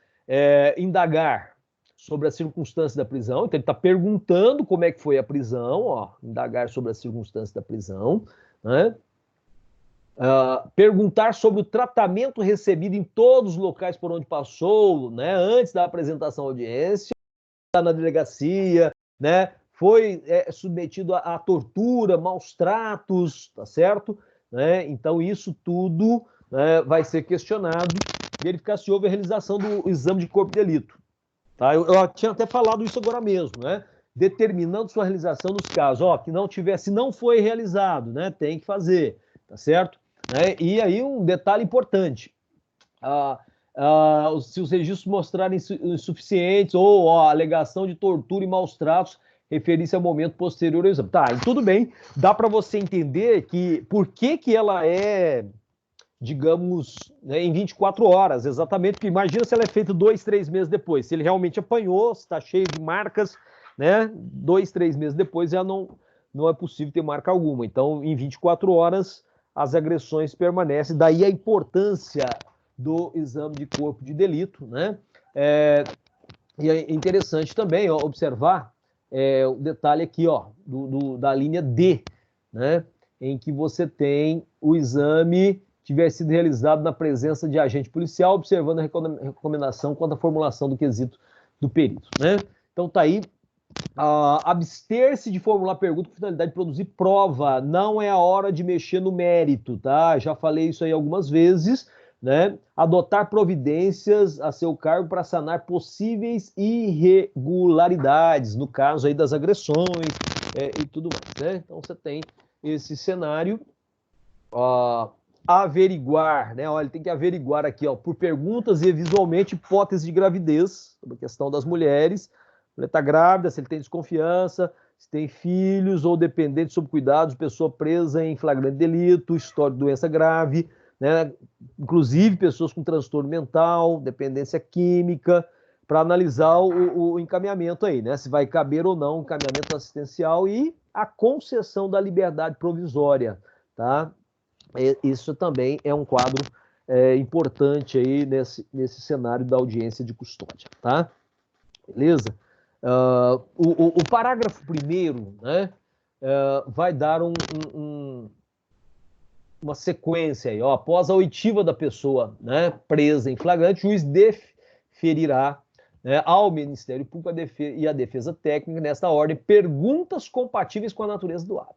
Indagar sobre as circunstâncias da prisão. Então ele está perguntando como é que foi a prisão, ó, indagar sobre as circunstâncias da prisão, né? Perguntar sobre o tratamento recebido em todos os locais por onde passou, né, antes da apresentação à audiência, na delegacia, né, foi submetido a tortura, maus tratos, tá certo? Né? Então, isso tudo, né, vai ser questionado, verificar se houve a realização do exame de corpo de delito. Tá? Eu tinha até falado isso agora mesmo, né? Determinando sua realização nos casos, ó, que não tiver, se não foi realizado, né, tem que fazer, tá certo? Né? E aí um detalhe importante, se os registros mostrarem insuficientes ou a alegação de tortura e maus tratos referir-se ao momento posterior ao exame. Tá, e tudo bem, dá para você entender que por que ela é, digamos, né, em 24 horas, exatamente, porque imagina se ela é feita 2, 3 meses depois, se ele realmente apanhou, se está cheio de marcas, né, 2, 3 meses depois já não é possível ter marca alguma. Então, em 24 horas, as agressões permanecem, daí a importância do exame de corpo de delito, né? E é interessante também, ó, observar o detalhe aqui, ó, da linha D, né? Em que você tem o exame tiver sido realizado na presença de agente policial, observando a recomendação quanto à formulação do quesito do perito, né? Então tá aí, abster-se de formular pergunta com finalidade de produzir prova, não é a hora de mexer no mérito, tá? Já falei isso aí algumas vezes, né? Adotar providências a seu cargo para sanar possíveis irregularidades, no caso aí das agressões e tudo mais, né? Então você tem esse cenário, averiguar, né? Olha, ele tem que averiguar aqui, ó, por perguntas e visualmente hipótese de gravidez, sobre a questão das mulheres, ele está grávida, se ele tem desconfiança, se tem filhos ou dependentes sob cuidados, pessoa presa em flagrante delito, história de doença grave, né? Inclusive pessoas com transtorno mental, dependência química, para analisar o encaminhamento aí, né? Se vai caber ou não o encaminhamento assistencial e a concessão da liberdade provisória, tá? Isso também é um quadro importante aí nesse cenário da audiência de custódia, tá? Beleza? O parágrafo primeiro, né, vai dar uma sequência aí, ó, após a oitiva da pessoa, né, presa em flagrante, o juiz deferirá, né, ao Ministério Público e à Defesa Técnica, nesta ordem, perguntas compatíveis com a natureza do ato,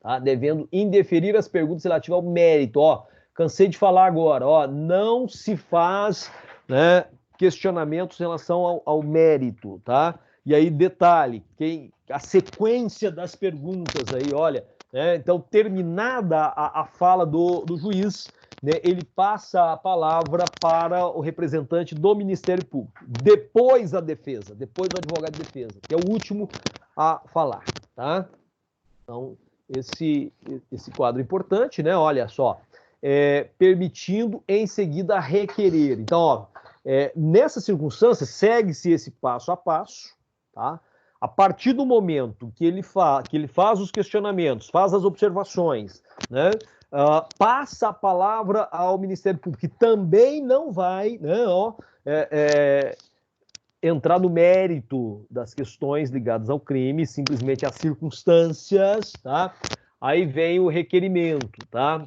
tá? Devendo indeferir as perguntas relativas ao mérito. Ó, cansei de falar agora, ó, não se faz, né, questionamentos em relação ao mérito, tá? E aí, detalhe, a sequência das perguntas aí, olha, né? Então, terminada a fala do juiz, né, ele passa a palavra para o representante do Ministério Público, depois a defesa, depois o advogado de defesa, que é o último a falar, tá? Então, esse quadro importante, né? Olha só, permitindo em seguida requerer. Então, ó, Nessa circunstância, segue-se esse passo a passo, tá? A partir do momento que ele faz os questionamentos, faz as observações, né? Passa a palavra ao Ministério Público, que também não vai, né, entrar no mérito das questões ligadas ao crime, simplesmente as circunstâncias, tá? Aí vem o requerimento, tá?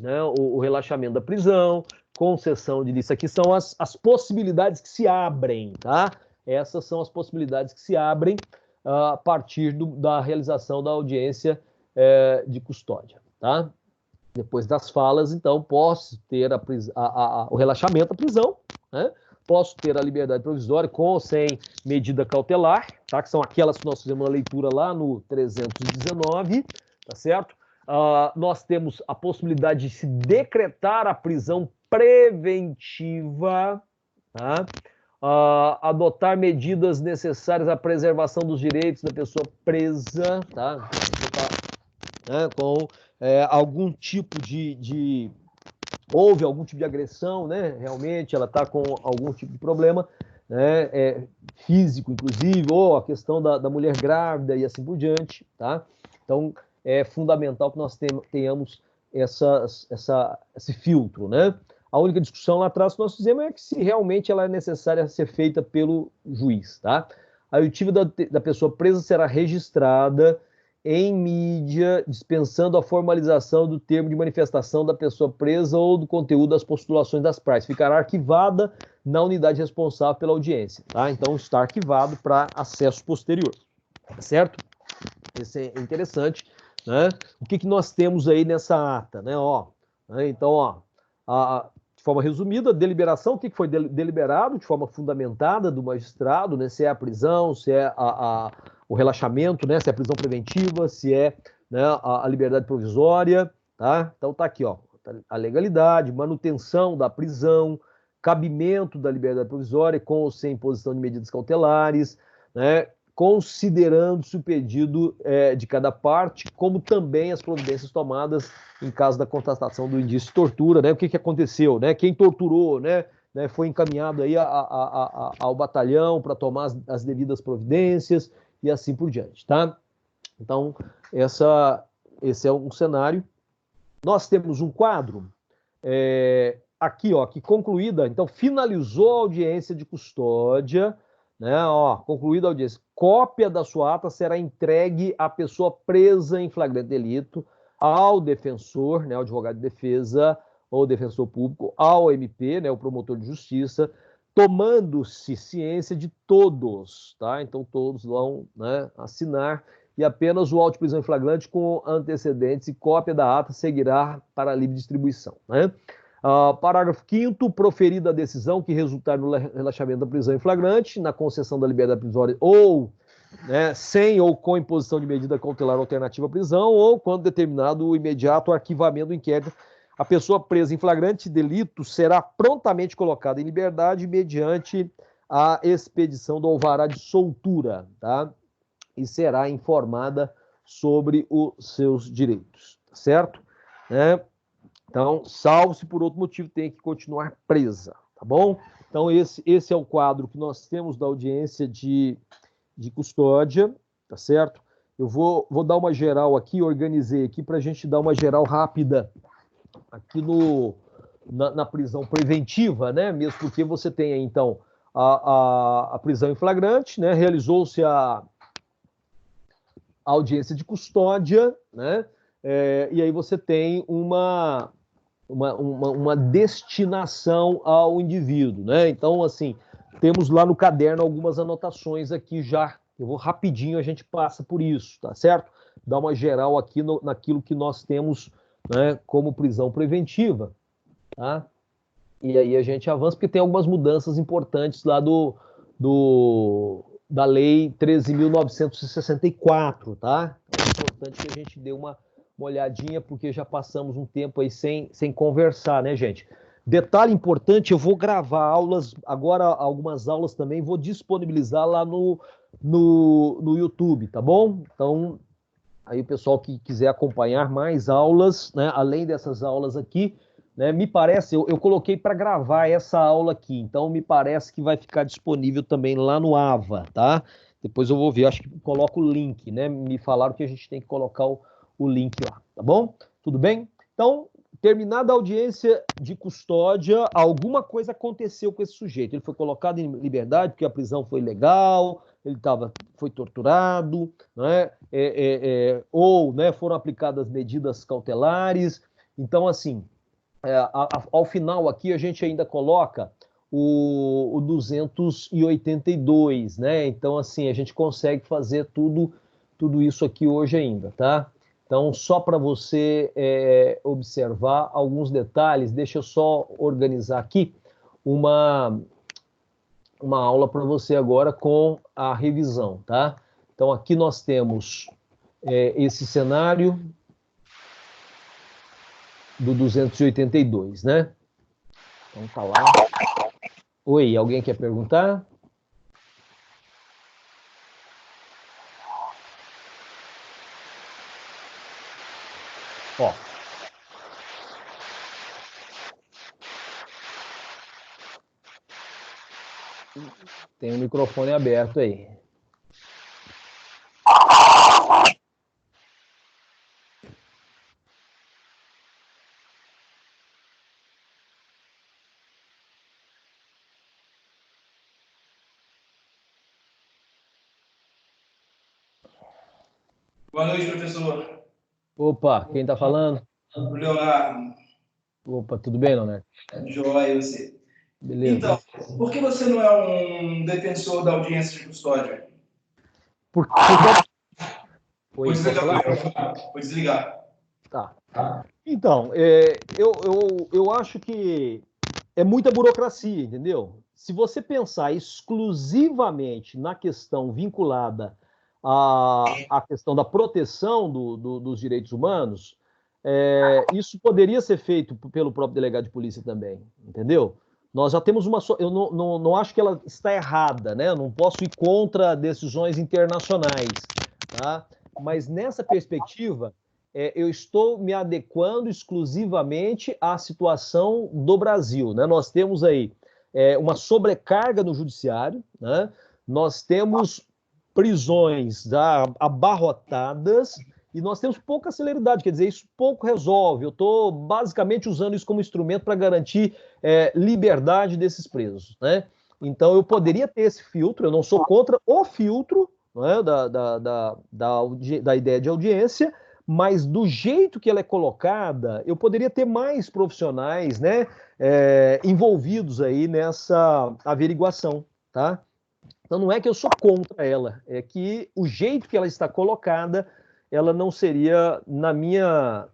Né? O relaxamento da prisão, concessão de lista, que são as possibilidades que se abrem, tá? Essas são as possibilidades que se abrem a partir da realização da audiência de custódia, tá? Depois das falas, então, posso ter o relaxamento da prisão, né? Posso ter a liberdade provisória com ou sem medida cautelar, tá? Que são aquelas que nós fizemos a leitura lá no 319, tá certo? Nós temos a possibilidade de se decretar a prisão preventiva, tá? Adotar medidas necessárias à preservação dos direitos da pessoa presa, tá? Né? Com algum tipo houve algum tipo de agressão, né? Realmente ela está com algum tipo de problema, né? Físico, inclusive, ou a questão da mulher grávida e assim por diante, tá? Então, é fundamental que nós tenhamos esse filtro, né? A única discussão lá atrás que nós fizemos é que se realmente ela é necessária ser feita pelo juiz, tá? A oitiva da pessoa presa será registrada em mídia, dispensando a formalização do termo de manifestação da pessoa presa ou do conteúdo das postulações das partes. Ficará arquivada na unidade responsável pela audiência, tá? Então, está arquivado para acesso posterior, tá certo? Esse é interessante, né? O que nós temos aí nessa ata, né? Então, de forma resumida, deliberação, o que foi deliberado de forma fundamentada do magistrado, né? Se é a prisão, se é o relaxamento, né? Se é a prisão preventiva, se é, né, a liberdade provisória, tá? Então tá aqui, ó, a legalidade, manutenção da prisão, cabimento da liberdade provisória com ou sem imposição de medidas cautelares, né? Considerando-se o pedido de cada parte, como também as providências tomadas em caso da constatação do indício de tortura, né? O que aconteceu, né? Quem torturou, né? Foi encaminhado aí ao batalhão para tomar as devidas providências e assim por diante, tá? Então, esse é um cenário. Nós temos um quadro aqui, ó, que concluída, então finalizou a audiência de custódia, né? Concluída a audiência, cópia da sua ata será entregue à pessoa presa em flagrante delito, ao defensor, né, ao advogado de defesa ou defensor público, ao MP, né, o promotor de justiça, tomando-se ciência de todos, tá? Então todos vão, né, assinar e apenas o auto de prisão em flagrante com antecedentes e cópia da ata seguirá para a livre distribuição, né? Parágrafo 5º, proferida a decisão que resultar no relaxamento da prisão em flagrante, na concessão da liberdade provisória ou, né, sem ou com imposição de medida cautelar alternativa à prisão, ou quando determinado o imediato arquivamento do inquérito, a pessoa presa em flagrante delito será prontamente colocada em liberdade mediante a expedição do alvará de soltura, tá? E será informada sobre os seus direitos, certo? Então, salvo se por outro motivo tem que continuar presa, tá bom? Então, esse é o quadro que nós temos da audiência de custódia, tá certo? Eu vou dar uma geral aqui, organizei aqui para a gente dar uma geral rápida aqui na prisão preventiva, né? Mesmo porque você tem aí, então, a prisão em flagrante, né? Realizou-se a audiência de custódia, né? E aí você tem uma destinação ao indivíduo, né? Então, assim, temos lá no caderno algumas anotações aqui já. Eu vou rapidinho, a gente passa por isso, tá certo? Dá uma geral aqui naquilo que nós temos, né, como prisão preventiva, tá? E aí a gente avança, porque tem algumas mudanças importantes lá da Lei 13.964, tá? É importante que a gente dê uma olhadinha, porque já passamos um tempo aí sem conversar, né, gente? Detalhe importante, eu vou gravar aulas, agora algumas aulas também, vou disponibilizar lá no YouTube, tá bom? Então, aí o pessoal que quiser acompanhar mais aulas, né, além dessas aulas aqui, né? Me parece, eu coloquei para gravar essa aula aqui, então me parece que vai ficar disponível também lá no AVA, tá? Depois eu vou ver, acho que coloco o link, né? Me falaram que a gente tem que colocar o link lá, tá bom? Tudo bem? Então, terminada a audiência de custódia, alguma coisa aconteceu com esse sujeito. Ele foi colocado em liberdade porque a prisão foi ilegal, foi torturado, né? Ou, né, foram aplicadas medidas cautelares. Então, assim, ao final aqui a gente ainda coloca o 282, né? Então, assim, a gente consegue fazer tudo isso aqui hoje ainda, tá? Então, só para você observar alguns detalhes, deixa eu só organizar aqui uma, uma aula para você agora com a revisão, tá? Então, aqui nós temos esse cenário do 282, né? Então, tá lá. Oi, alguém quer perguntar? Ó. Tem o microfone aberto aí. Boa noite, professor. Opa, quem tá falando? O Leonardo. Opa, tudo bem, Leonardo? Joia, você. Beleza. Então, por que você não é um defensor da audiência de custódia? Por que... Oi, Pode posso desligar. falar? Pode desligar. Tá. Então, eu acho que é muita burocracia, entendeu? Se você pensar exclusivamente na questão vinculada à questão da proteção dos direitos humanos, isso poderia ser feito pelo próprio delegado de polícia também, entendeu? Nós já temos uma. Eu não acho que ela está errada, né? Eu não posso ir contra decisões internacionais, tá? Mas nessa perspectiva, eu estou me adequando exclusivamente à situação do Brasil, né? Nós temos aí uma sobrecarga no judiciário, né? Nós temos prisões abarrotadas e nós temos pouca celeridade, quer dizer, isso pouco resolve. Eu estou basicamente usando isso como instrumento para garantir liberdade desses presos, né? Então eu poderia ter esse filtro, eu não sou contra o filtro, né, da ideia de audiência, mas do jeito que ela é colocada, eu poderia ter mais profissionais, né, envolvidos aí nessa averiguação, tá? Então não é que eu sou contra ela, é que o jeito que ela está colocada, ela não seria, na minha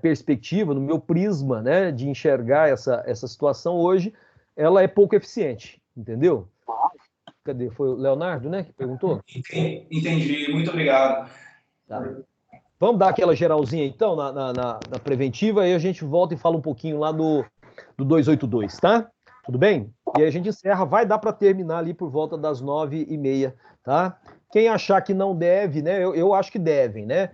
perspectiva, no meu prisma, né, de enxergar essa situação hoje, ela é pouco eficiente, entendeu? Cadê? Foi o Leonardo, né, que perguntou? Entendi, muito obrigado. Tá. Vamos dar aquela geralzinha então na preventiva e a gente volta e fala um pouquinho lá do 282, tá? Tudo bem? E aí a gente encerra, vai dar para terminar ali por volta das 9h30, tá? Quem achar que não deve, né? Eu acho que devem, né?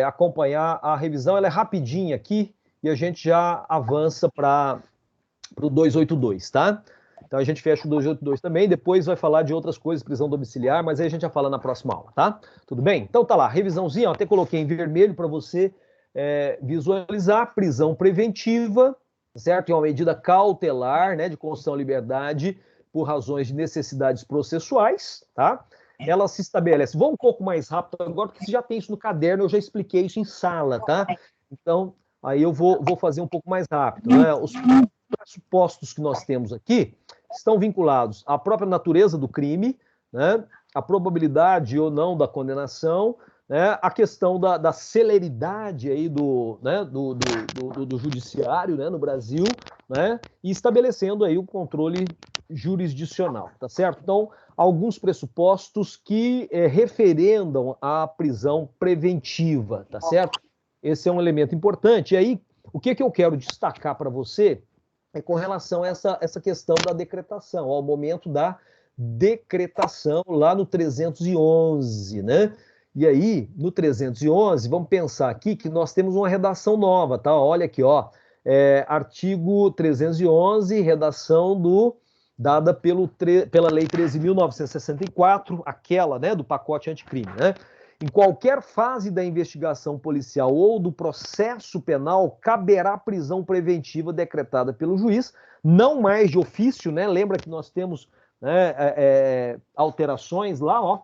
Acompanhar a revisão, ela é rapidinha aqui e a gente já avança para o 282, tá? Então a gente fecha o 282 também, depois vai falar de outras coisas, prisão domiciliar, mas aí a gente já fala na próxima aula, tá? Tudo bem? Então tá lá, revisãozinha, ó, até coloquei em vermelho para você visualizar, prisão preventiva, certo? É uma medida cautelar, né, de concessão à liberdade por razões de necessidades processuais, tá? Ela se estabelece, vou um pouco mais rápido agora, porque você já tem isso no caderno, eu já expliquei isso em sala, tá? Então, aí eu vou fazer um pouco mais rápido, né? Os pressupostos que nós temos aqui estão vinculados à própria natureza do crime, né, a probabilidade ou não da condenação, né, a questão da celeridade aí né, do judiciário, né, no Brasil, né, e estabelecendo aí o controle jurisdicional, tá certo? Então, alguns pressupostos que referendam a prisão preventiva, tá certo? Esse é um elemento importante. E aí, o que eu quero destacar para você com relação a essa questão da decretação, ao momento da decretação lá no 311, né? E aí, no 311, vamos pensar aqui que nós temos uma redação nova, tá? Olha aqui, ó. Artigo 311, redação dada pela Lei 13.964, aquela, né, do pacote anticrime, né? Em qualquer fase da investigação policial ou do processo penal, caberá prisão preventiva decretada pelo juiz, não mais de ofício, né? Lembra que nós temos, né, alterações lá, ó,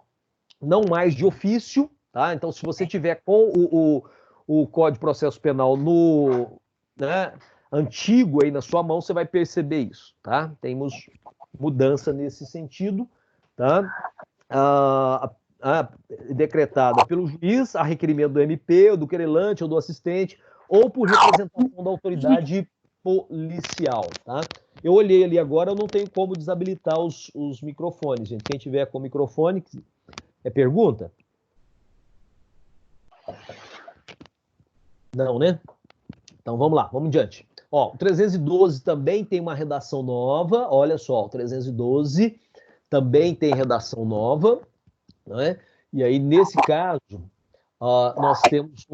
não mais de ofício, tá? Então, se você tiver com o Código de Processo Penal né, antigo aí na sua mão, você vai perceber isso, tá? Temos mudança nesse sentido, tá? Decretada pelo juiz, a requerimento do MP, ou do querelante, ou do assistente, ou por representação da autoridade policial, tá? Eu olhei ali agora, eu não tenho como desabilitar os microfones, gente. Quem tiver com microfone, pergunta? Não, né? Então vamos lá, vamos adiante. Ó, o 312 também tem uma redação nova, olha só, o 312 também tem redação nova, né? E aí, nesse caso, nós temos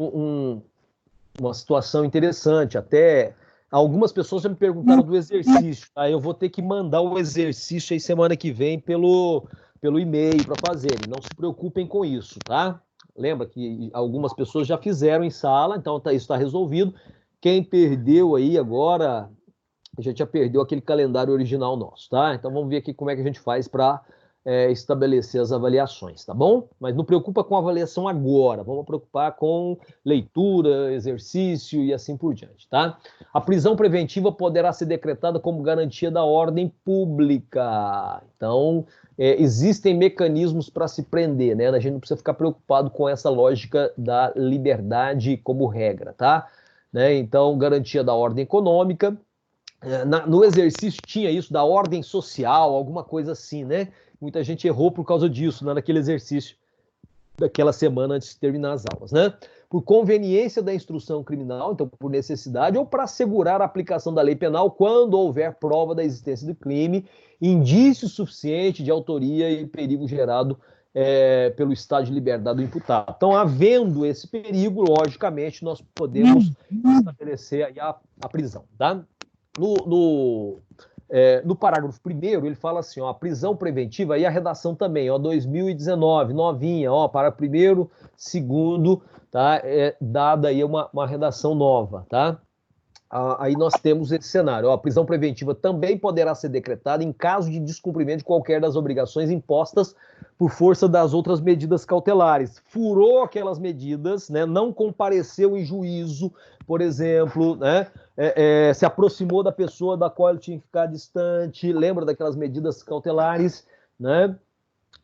uma situação interessante. Até algumas pessoas já me perguntaram do exercício. Tá? Eu vou ter que mandar o exercício aí semana que vem pelo e-mail para fazerem. Não se preocupem com isso, tá? Lembra que algumas pessoas já fizeram em sala, então isso está resolvido. Quem perdeu aí agora, já perdeu aquele calendário original nosso, tá? Então vamos ver aqui como é que a gente faz para estabelecer as avaliações, tá bom? Mas não preocupa com a avaliação agora, vamos preocupar com leitura, exercício e assim por diante, tá? A prisão preventiva poderá ser decretada como garantia da ordem pública. Então, existem mecanismos para se prender, né? A gente não precisa ficar preocupado com essa lógica da liberdade como regra, tá? Né? Então, garantia da ordem econômica. No exercício tinha isso da ordem social, alguma coisa assim, né? Muita gente errou por causa disso, né? Naquele exercício daquela semana antes de terminar as aulas, né? Por conveniência da instrução criminal, então por necessidade, ou para assegurar a aplicação da lei penal quando houver prova da existência do crime, indício suficiente de autoria e perigo gerado pelo estado de liberdade do imputado. Então, havendo esse perigo, logicamente, nós podemos estabelecer aí a prisão, tá? No parágrafo 1º, ele fala assim, ó, a prisão preventiva, e a redação também, ó, 2019, novinha, ó, parágrafo 1º, 2º, tá, dada aí uma redação nova, tá? Aí nós temos esse cenário, ó, a prisão preventiva também poderá ser decretada em caso de descumprimento de qualquer das obrigações impostas por força das outras medidas cautelares. Furou aquelas medidas, né, não compareceu em juízo, por exemplo, né, se aproximou da pessoa da qual ele tinha que ficar distante, lembra daquelas medidas cautelares, né,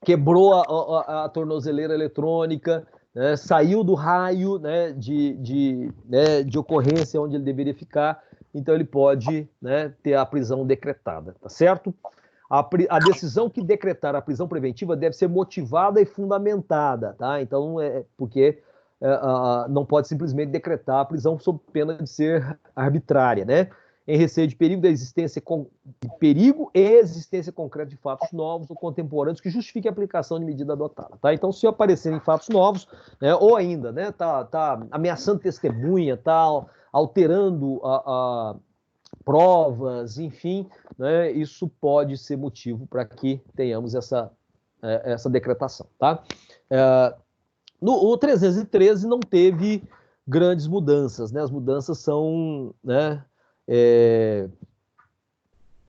quebrou a tornozeleira eletrônica, né, saiu do raio, né, de ocorrência onde ele deveria ficar, então ele pode, né, ter a prisão decretada, tá certo? A decisão que decretar a prisão preventiva deve ser motivada e fundamentada, tá? Então, porque não pode simplesmente decretar a prisão sob pena de ser arbitrária, né? Em receio de perigo e existência concreta de fatos novos ou contemporâneos que justifiquem a aplicação de medida adotada, tá? Então, se aparecerem fatos novos, né, ou ainda, né, tá ameaçando testemunha, tá alterando provas, enfim, né, isso pode ser motivo para que tenhamos essa decretação, tá? O 313 não teve grandes mudanças, né? As mudanças são, né,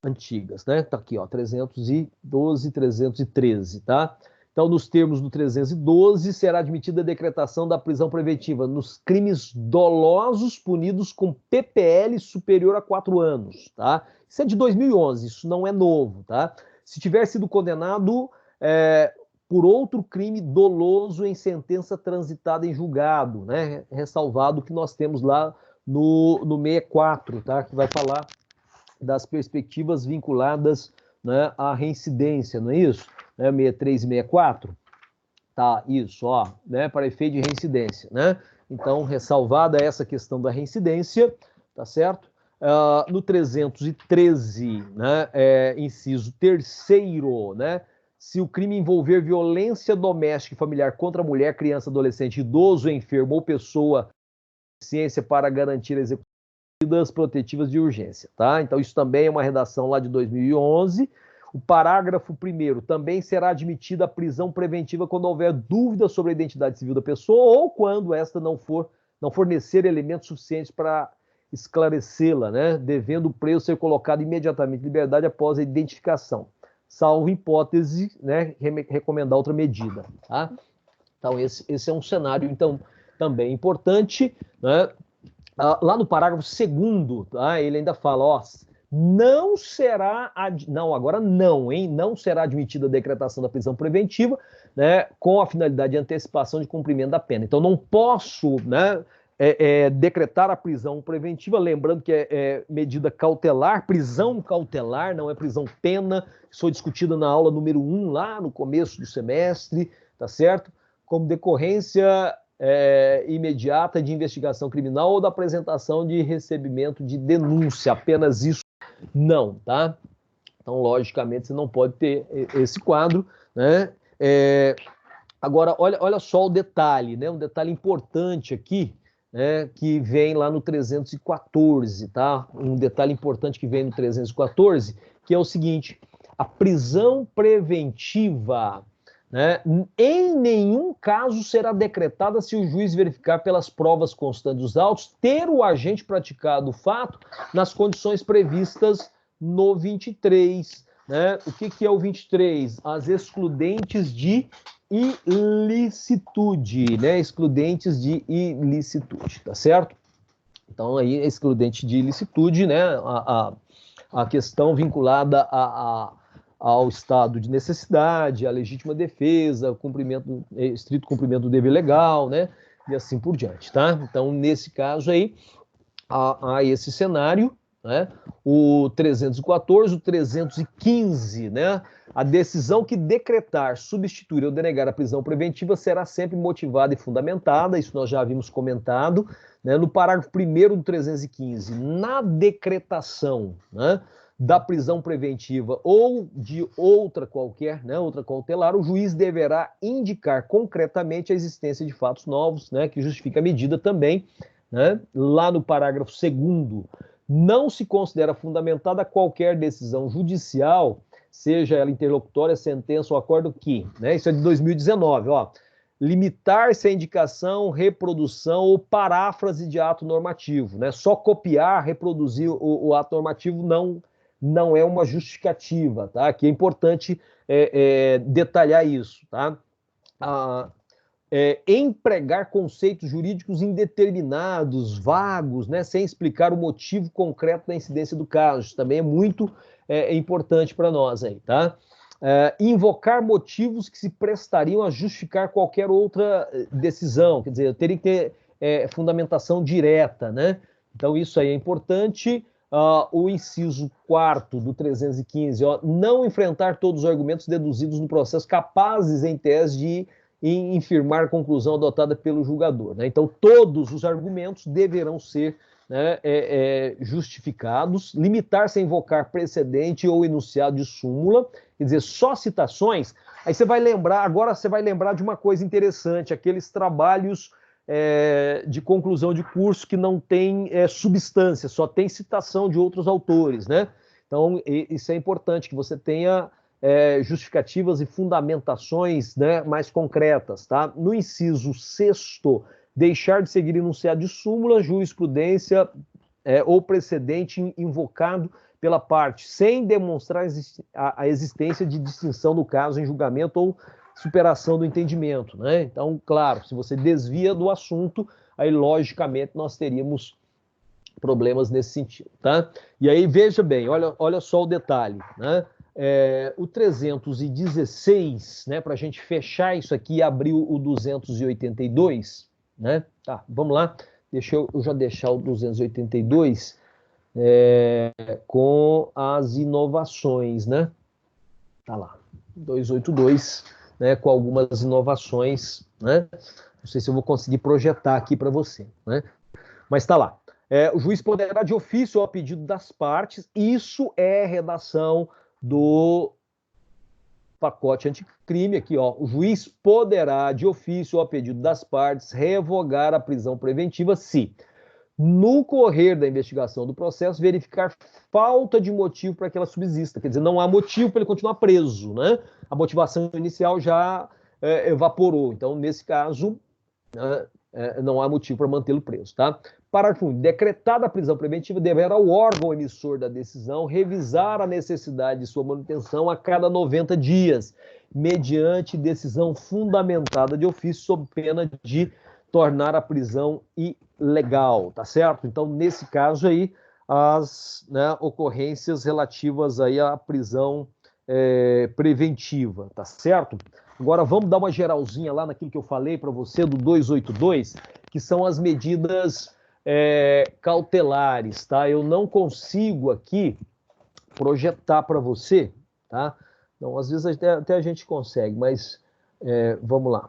antigas, né? Tá aqui, ó, 312, 313, tá? Então, nos termos do 312, será admitida a decretação da prisão preventiva nos crimes dolosos punidos com PPL superior a 4 anos, tá? Isso é de 2011, isso não é novo, tá? Se tiver sido condenado por outro crime doloso em sentença transitada em julgado, né? Ressalvado que nós temos lá no 64, tá? Que vai falar das perspectivas vinculadas, né, à reincidência, não é isso? 63 e 64? Tá, isso, ó, né, para efeito de reincidência, né? Então, ressalvada essa questão da reincidência, tá certo? No 313, né, inciso 3º, né, se o crime envolver violência doméstica e familiar contra a mulher, criança, adolescente, idoso, enfermo ou pessoa com deficiência para garantir a execução protetivas de urgência, tá? Então, isso também é uma redação lá de 2011. O parágrafo 1º, também será admitida a prisão preventiva quando houver dúvida sobre a identidade civil da pessoa ou quando esta não fornecer elementos suficientes para esclarecê-la, né? Devendo o preso ser colocado imediatamente em liberdade após a identificação, salvo hipótese, né, recomendar outra medida, tá? Então, esse é um cenário, então, também importante, né? Lá no parágrafo 2º, tá? Ele ainda fala, ó, não será, agora não, hein? Não será admitida a decretação da prisão preventiva, né, com a finalidade de antecipação de cumprimento da pena. Então, não posso, né, decretar a prisão preventiva, lembrando que é medida cautelar, prisão cautelar, não é prisão pena, isso foi discutido na aula número 1, lá no começo do semestre, tá certo? Como decorrência imediata de investigação criminal ou da apresentação de recebimento de denúncia, apenas isso não, tá? Então, logicamente, você não pode ter esse quadro, né? Agora, olha só o detalhe, né? Um detalhe importante aqui, né? Que vem lá no 314, tá? Um detalhe importante que vem no 314, que é o seguinte: a prisão preventiva, né, em nenhum caso será decretada se o juiz verificar pelas provas constantes dos autos ter o agente praticado o fato nas condições previstas no 23. Né? O que é o 23? As excludentes de ilicitude, né? Excludentes de ilicitude, tá certo? Então, aí, excludente de ilicitude, né? A questão vinculada ao estado de necessidade, à legítima defesa, estrito cumprimento do dever legal, né? E assim por diante, tá? Então, nesse caso aí, há esse cenário, né? O 314, o 315, né? A decisão que decretar, substituir ou denegar a prisão preventiva será sempre motivada e fundamentada, isso nós já havíamos comentado, né? No parágrafo 1º do 315, na decretação, né, da prisão preventiva ou de outra qualquer, né, outra cautelar, o juiz deverá indicar concretamente a existência de fatos novos, né, que justifica a medida também, né? Lá no parágrafo 2º, não se considera fundamentada qualquer decisão judicial, seja ela interlocutória, sentença ou acordo que, né, isso é de 2019, ó, limitar-se à indicação, reprodução ou paráfrase de ato normativo, né? Só copiar, reproduzir o ato normativo não é uma justificativa, tá? Aqui é importante detalhar isso, tá? Empregar conceitos jurídicos indeterminados, vagos, né, sem explicar o motivo concreto da incidência do caso, isso também é muito importante para nós aí, tá? Invocar motivos que se prestariam a justificar qualquer outra decisão, quer dizer, teria que ter fundamentação direta, né? Então, isso aí é importante. O inciso 4º do 315, ó, não enfrentar todos os argumentos deduzidos no processo capazes, em tese, de infirmar a conclusão adotada pelo julgador, né? Então, todos os argumentos deverão ser, né, justificados, limitar-se a invocar precedente ou enunciado de súmula, quer dizer, só citações. Aí você vai lembrar, agora você vai lembrar de uma coisa interessante, aqueles trabalhos de conclusão de curso que não tem substância, só tem citação de outros autores, né? Então, isso é importante, que você tenha justificativas e fundamentações, né, mais concretas, tá? No inciso 6º, deixar de seguir enunciado de súmula, jurisprudência ou precedente invocado pela parte, sem demonstrar a existência de distinção do caso em julgamento ou superação do entendimento, né? Então, claro, se você desvia do assunto, aí logicamente nós teríamos problemas nesse sentido, tá? E aí, veja bem, olha só o detalhe, né? O 316, né, para a gente fechar isso aqui e abrir o 282, né? Tá, vamos lá, deixa eu já deixar o 282 com as inovações, né? Tá lá, 282, né, com algumas inovações, né? Não sei se eu vou conseguir projetar aqui para você, né? Mas tá lá. O juiz poderá de ofício ou a pedido das partes, isso é redação do pacote anticrime aqui, ó. O juiz poderá de ofício ou a pedido das partes revogar a prisão preventiva se no correr da investigação do processo, verificar falta de motivo para que ela subsista. Quer dizer, não há motivo para ele continuar preso, né? A motivação inicial já evaporou. Então, nesse caso, né, não há motivo para mantê-lo preso, tá? Parágrafo 1. Decretada a prisão preventiva, deverá o órgão emissor da decisão revisar a necessidade de sua manutenção a cada 90 dias, mediante decisão fundamentada de ofício, sob pena de tornar a prisão ilegal, tá certo? Então, nesse caso aí, as, né, ocorrências relativas aí à prisão preventiva, tá certo? Agora vamos dar uma geralzinha lá naquilo que eu falei para você do 282, que são as medidas cautelares, tá? Eu não consigo aqui projetar para você, tá? Não, às vezes até a gente consegue, mas vamos lá.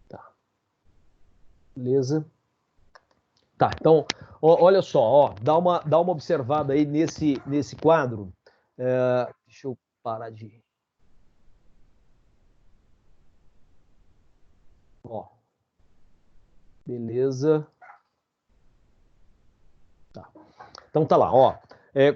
Tá. Beleza? Tá, então, olha só, ó, dá uma observada aí nesse quadro. Deixa eu parar de... Ó, beleza. Tá. Então tá lá, ó.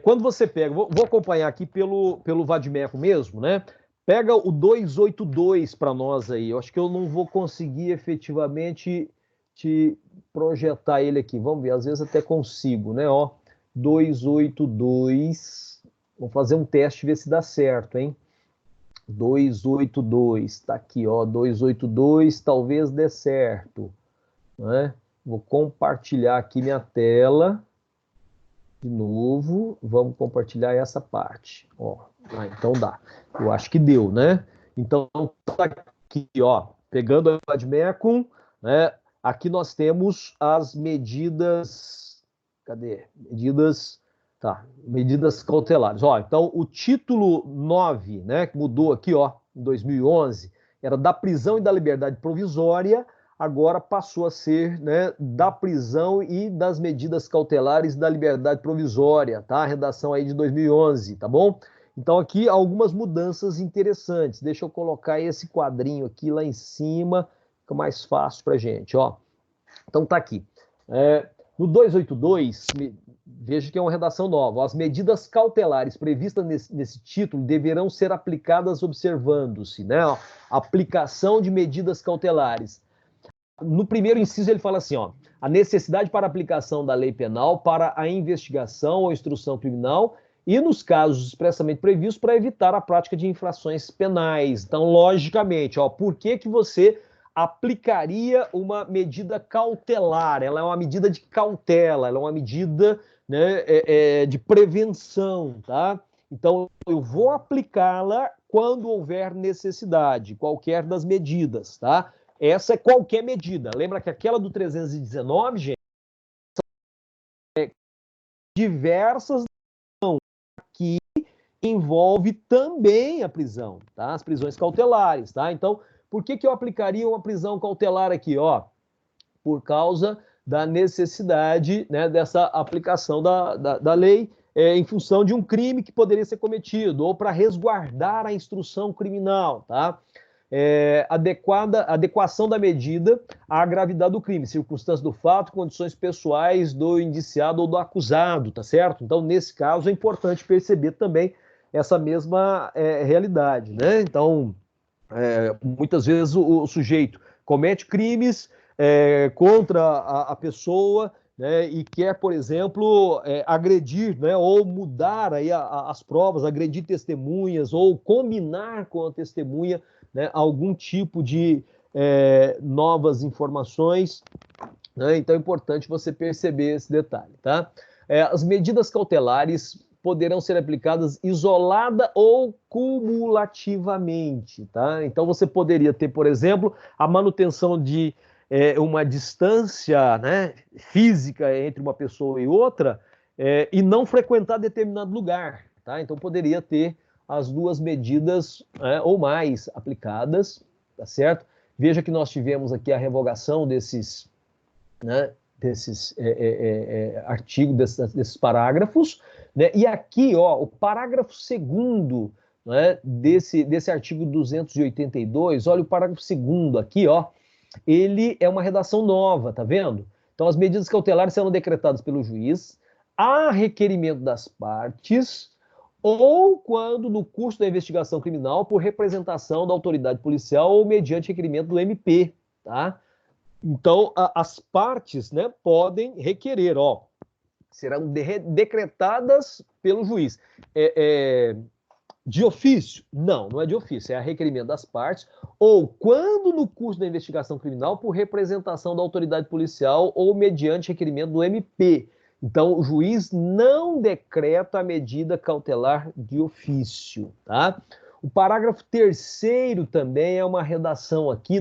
Quando você pega, vou acompanhar aqui pelo Vadimeco mesmo, né? Pega o 282 para nós aí. Eu acho que eu não vou conseguir efetivamente te projetar ele aqui. Vamos ver, às vezes até consigo, né? Ó, 282. Vamos fazer um teste e ver se dá certo, hein? 282, tá aqui, ó. 282, talvez dê certo, né? Vou compartilhar aqui minha tela. De novo, vamos compartilhar essa parte. Ó, então dá. Eu acho que deu, né? Então, tá aqui, ó, pegando a Vadmecum, né? Aqui nós temos as medidas. Cadê? Medidas cautelares. Ó, então, o título 9, né, que mudou aqui, ó, em 2011, era da prisão e da liberdade provisória, agora passou a ser, né, da prisão e das medidas cautelares da liberdade provisória, tá? A redação aí de 2011, tá bom? Então aqui algumas mudanças interessantes. Deixa eu colocar esse quadrinho aqui lá em cima, fica mais fácil pra gente, ó. Então tá aqui. No 282, veja que é uma redação nova. As medidas cautelares previstas nesse título deverão ser aplicadas observando-se, né? Ó, aplicação de medidas cautelares. No primeiro inciso ele fala assim, ó, a necessidade para aplicação da lei penal para a investigação ou instrução criminal e nos casos expressamente previstos para evitar a prática de infrações penais. Então, logicamente, ó, por que você aplicaria uma medida cautelar? Ela é uma medida de cautela, ela é uma medida, né, de prevenção, tá? Então, eu vou aplicá-la quando houver necessidade, qualquer das medidas, tá? Essa é qualquer medida. Lembra que aquela do 319, gente, diversas que envolve também a prisão, tá? As prisões cautelares, tá? Então, por que eu aplicaria uma prisão cautelar aqui, ó? Por causa da necessidade, né, dessa aplicação da lei em função de um crime que poderia ser cometido ou para resguardar a instrução criminal, tá? Adequação da medida à gravidade do crime, circunstâncias do fato, condições pessoais do indiciado ou do acusado, tá certo? Então, nesse caso, é importante perceber também essa mesma realidade, né? Então, muitas vezes o sujeito comete crimes contra a pessoa, né, e quer, por exemplo, agredir, né, ou mudar aí as provas, agredir testemunhas, ou combinar com a testemunha, né, algum tipo de novas informações, né? Então é importante você perceber esse detalhe, tá? As medidas cautelares poderão ser aplicadas isolada ou cumulativamente, tá? Então você poderia ter, por exemplo, a manutenção de uma distância, né, física entre uma pessoa e outra e não frequentar determinado lugar, tá? Então poderia ter as duas medidas ou mais aplicadas, tá certo? Veja que nós tivemos aqui a revogação desses, né, desses artigos, desses parágrafos, né? E aqui, ó, o parágrafo 2º né, desse artigo 282, olha o parágrafo 2º aqui, ó, ele é uma redação nova, tá vendo? Então, as medidas cautelares serão decretadas pelo juiz a requerimento das partes ou quando no curso da investigação criminal por representação da autoridade policial ou mediante requerimento do MP, tá? Então, as partes, né, podem requerer, ó, serão decretadas pelo juiz. De ofício? Não, não é de ofício, é a requerimento das partes, ou quando no curso da investigação criminal por representação da autoridade policial ou mediante requerimento do MP. Então, o juiz não decreta a medida cautelar de ofício, tá? O parágrafo 3º também é uma redação aqui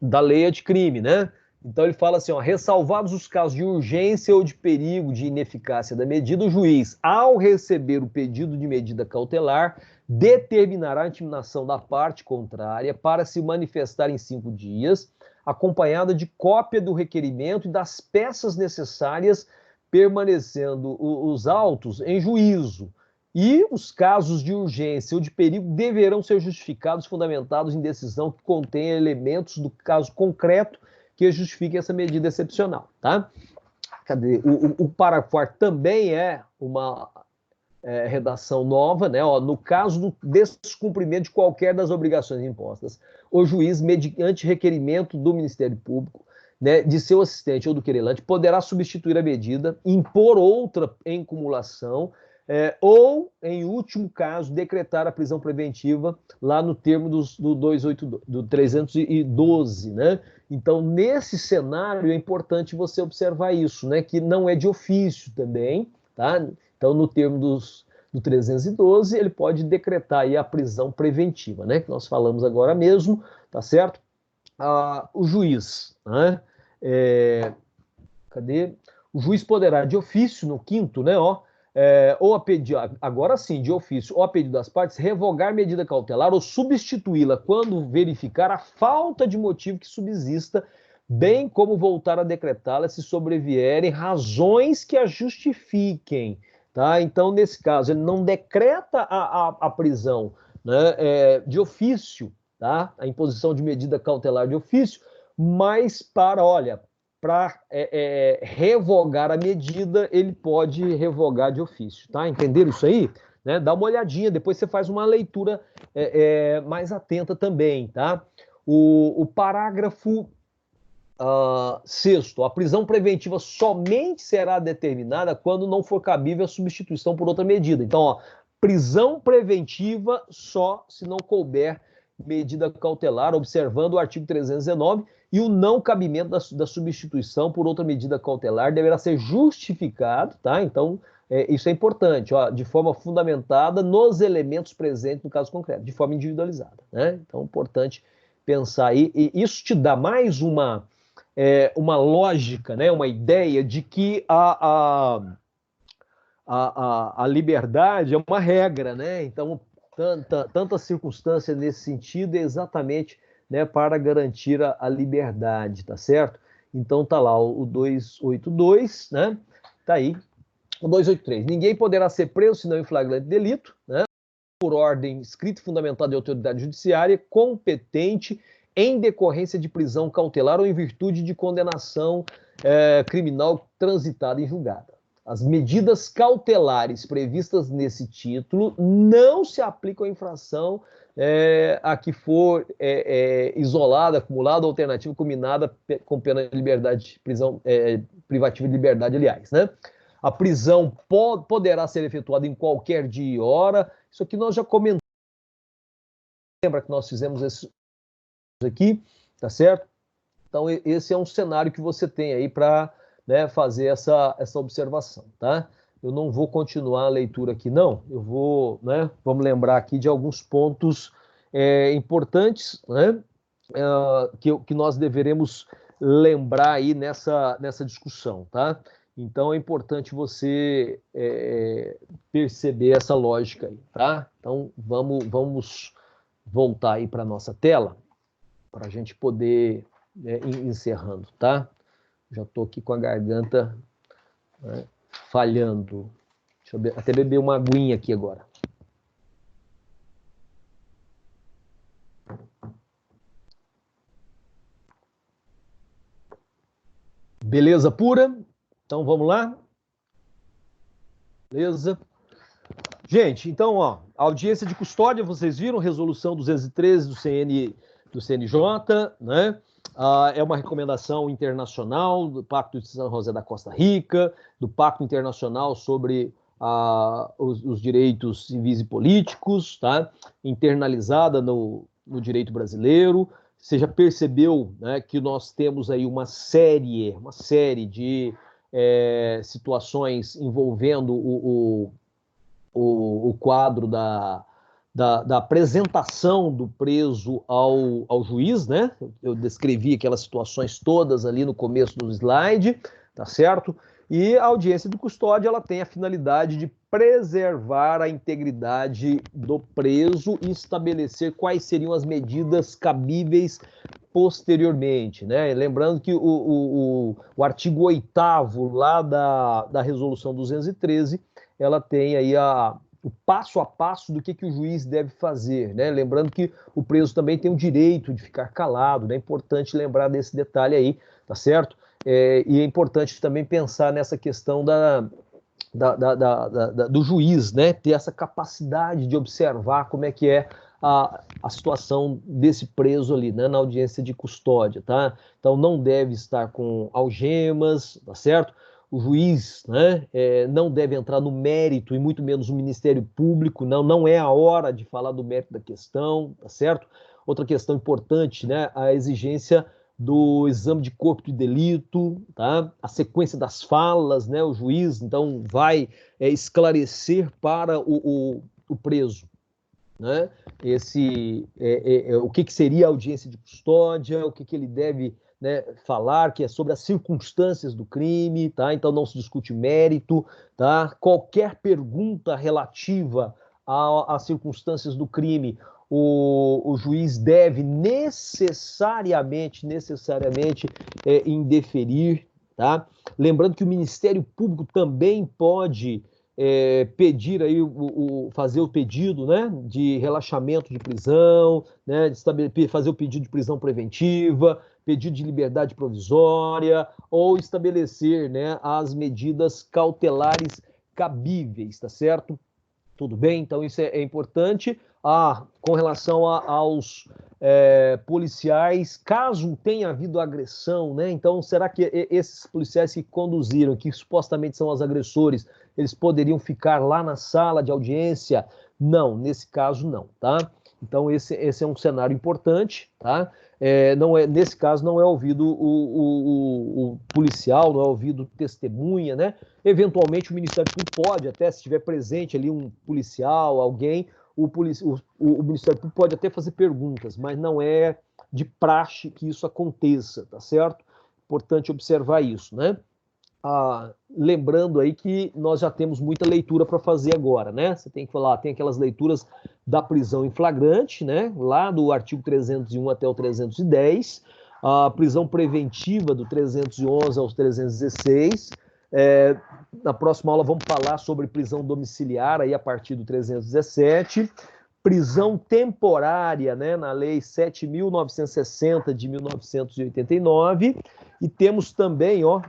da lei anticrime, né? Então ele fala assim, ó, ressalvados os casos de urgência ou de perigo de ineficácia da medida, o juiz, ao receber o pedido de medida cautelar, determinará a intimação da parte contrária para se manifestar em 5 dias, acompanhada de cópia do requerimento e das peças necessárias, permanecendo os autos em juízo. E os casos de urgência ou de perigo deverão ser justificados, fundamentados em decisão que contenha elementos do caso concreto que justifiquem essa medida excepcional, tá? Cadê? O parágrafo 4º também é uma redação nova, né? Ó, no caso do descumprimento de qualquer das obrigações impostas, o juiz, mediante requerimento do Ministério Público, né, de seu assistente ou do querelante, poderá substituir a medida, impor outra em cumulação, ou, em último caso, decretar a prisão preventiva lá no termo do 282, do 312, né? Então, nesse cenário, é importante você observar isso, né? Que não é de ofício também, tá? Então, no termo do 312, ele pode decretar aí a prisão preventiva, né? Que nós falamos agora mesmo, tá certo? O juiz, né? Cadê? O juiz poderá, de ofício, no 5º, né? Ó, ou a pedido, agora sim, de ofício, ou a pedido das partes, revogar medida cautelar ou substituí-la quando verificar a falta de motivo que subsista, bem como voltar a decretá-la se sobrevierem razões que a justifiquem, tá? Então, nesse caso, ele não decreta a prisão, né, de ofício, tá? A imposição de medida cautelar de ofício, mas para revogar a medida, ele pode revogar de ofício, tá? Entenderam isso aí? Né? Dá uma olhadinha, depois você faz uma leitura mais atenta também, tá? O parágrafo 6º, a prisão preventiva somente será determinada quando não for cabível a substituição por outra medida. Então, ó, prisão preventiva só se não couber medida cautelar, observando o artigo 319, e o não cabimento da substituição por outra medida cautelar deverá ser justificado, tá? Então, isso é importante, ó, de forma fundamentada nos elementos presentes no caso concreto, de forma individualizada, né? Então, é importante pensar aí, e isso te dá mais uma lógica, né? Uma ideia de que a liberdade é uma regra, né? Então, tanta circunstância nesse sentido é exatamente, né, para garantir a liberdade, tá certo? Então tá lá o 282, né? Tá aí. O 283. Ninguém poderá ser preso senão em flagrante delito, né? Por ordem escrita e fundamentada de autoridade judiciária competente em decorrência de prisão cautelar ou em virtude de condenação criminal transitada em julgada. As medidas cautelares previstas nesse título não se aplicam à infração a que for isolada, acumulada, alternativa, combinada com pena de liberdade, prisão privativa de liberdade, aliás, né? A prisão poderá ser efetuada em qualquer dia e hora. Isso aqui nós já comentamos. Lembra que nós fizemos isso aqui, tá certo? Então, esse é um cenário que você tem aí para, né, fazer essa observação, tá? Eu não vou continuar a leitura aqui, não. Eu vou, né, vamos lembrar aqui de alguns pontos importantes, né, que nós deveremos lembrar aí nessa discussão, tá? Então, é importante você perceber essa lógica aí, tá? Então, vamos voltar aí para a nossa tela, para a gente poder ir encerrando, tá? Já estou aqui com a garganta, né, falhando. Deixa eu até beber uma aguinha aqui agora. Beleza pura? Então vamos lá? Beleza. Gente, então, ó, a audiência de custódia, vocês viram, resolução 213 do CNJ, né? É uma recomendação internacional do Pacto de São José da Costa Rica, do Pacto Internacional sobre os direitos civis e políticos, tá? Internalizada no direito brasileiro. Você já percebeu, né, que nós temos aí uma série de situações envolvendo o quadro da apresentação do preso ao juiz, né? Eu descrevi aquelas situações todas ali no começo do slide, tá certo? E a audiência de custódia, ela tem a finalidade de preservar a integridade do preso e estabelecer quais seriam as medidas cabíveis posteriormente, né? Lembrando que o artigo 8º lá da resolução 213, ela tem aí o passo a passo do que o juiz deve fazer, né? Lembrando que o preso também tem o direito de ficar calado, né? É importante lembrar desse detalhe aí, tá certo? E é importante também pensar nessa questão do juiz, né? Ter essa capacidade de observar como é que é a situação desse preso ali, né? Na audiência de custódia, tá? Então não deve estar com algemas, tá certo? O juiz, né, não deve entrar no mérito, e muito menos o Ministério Público, não é a hora de falar do mérito da questão, tá certo? Outra questão importante, né, a exigência do exame de corpo de delito, tá? A sequência das falas, né? O juiz, então, vai esclarecer para o preso, né? O que seria a audiência de custódia, o que ele deve, né, falar, que é sobre as circunstâncias do crime, tá? Então não se discute mérito, tá? Qualquer pergunta relativa às circunstâncias do crime, o juiz deve necessariamente indeferir, tá? Lembrando que o Ministério Público também pode pedir aí fazer o pedido, né, de relaxamento de prisão, né, fazer o pedido de prisão preventiva, pedido de liberdade provisória ou estabelecer, né, as medidas cautelares cabíveis, tá certo? Tudo bem? Então isso é importante. Com relação aos policiais, caso tenha havido agressão, né? Então, será que esses policiais que conduziram, que supostamente são os agressores, eles poderiam ficar lá na sala de audiência? Não, nesse caso não, tá? Então, esse é um cenário importante, tá? Nesse caso, não é ouvido o policial, não é ouvido testemunha, né? Eventualmente, o Ministério Público pode, até se estiver presente ali um policial, alguém, o Ministério Público pode até fazer perguntas, mas não é de praxe que isso aconteça, tá certo? Importante observar isso, né? Lembrando aí que nós já temos muita leitura para fazer agora, né? Você tem que falar, tem aquelas leituras da prisão em flagrante, né? Lá do artigo 301 até o 310, a prisão preventiva do 311 aos 316. Na próxima aula vamos falar sobre prisão domiciliar aí a partir do 317, prisão temporária, né, na lei 7.960 de 1989, e temos também, ó,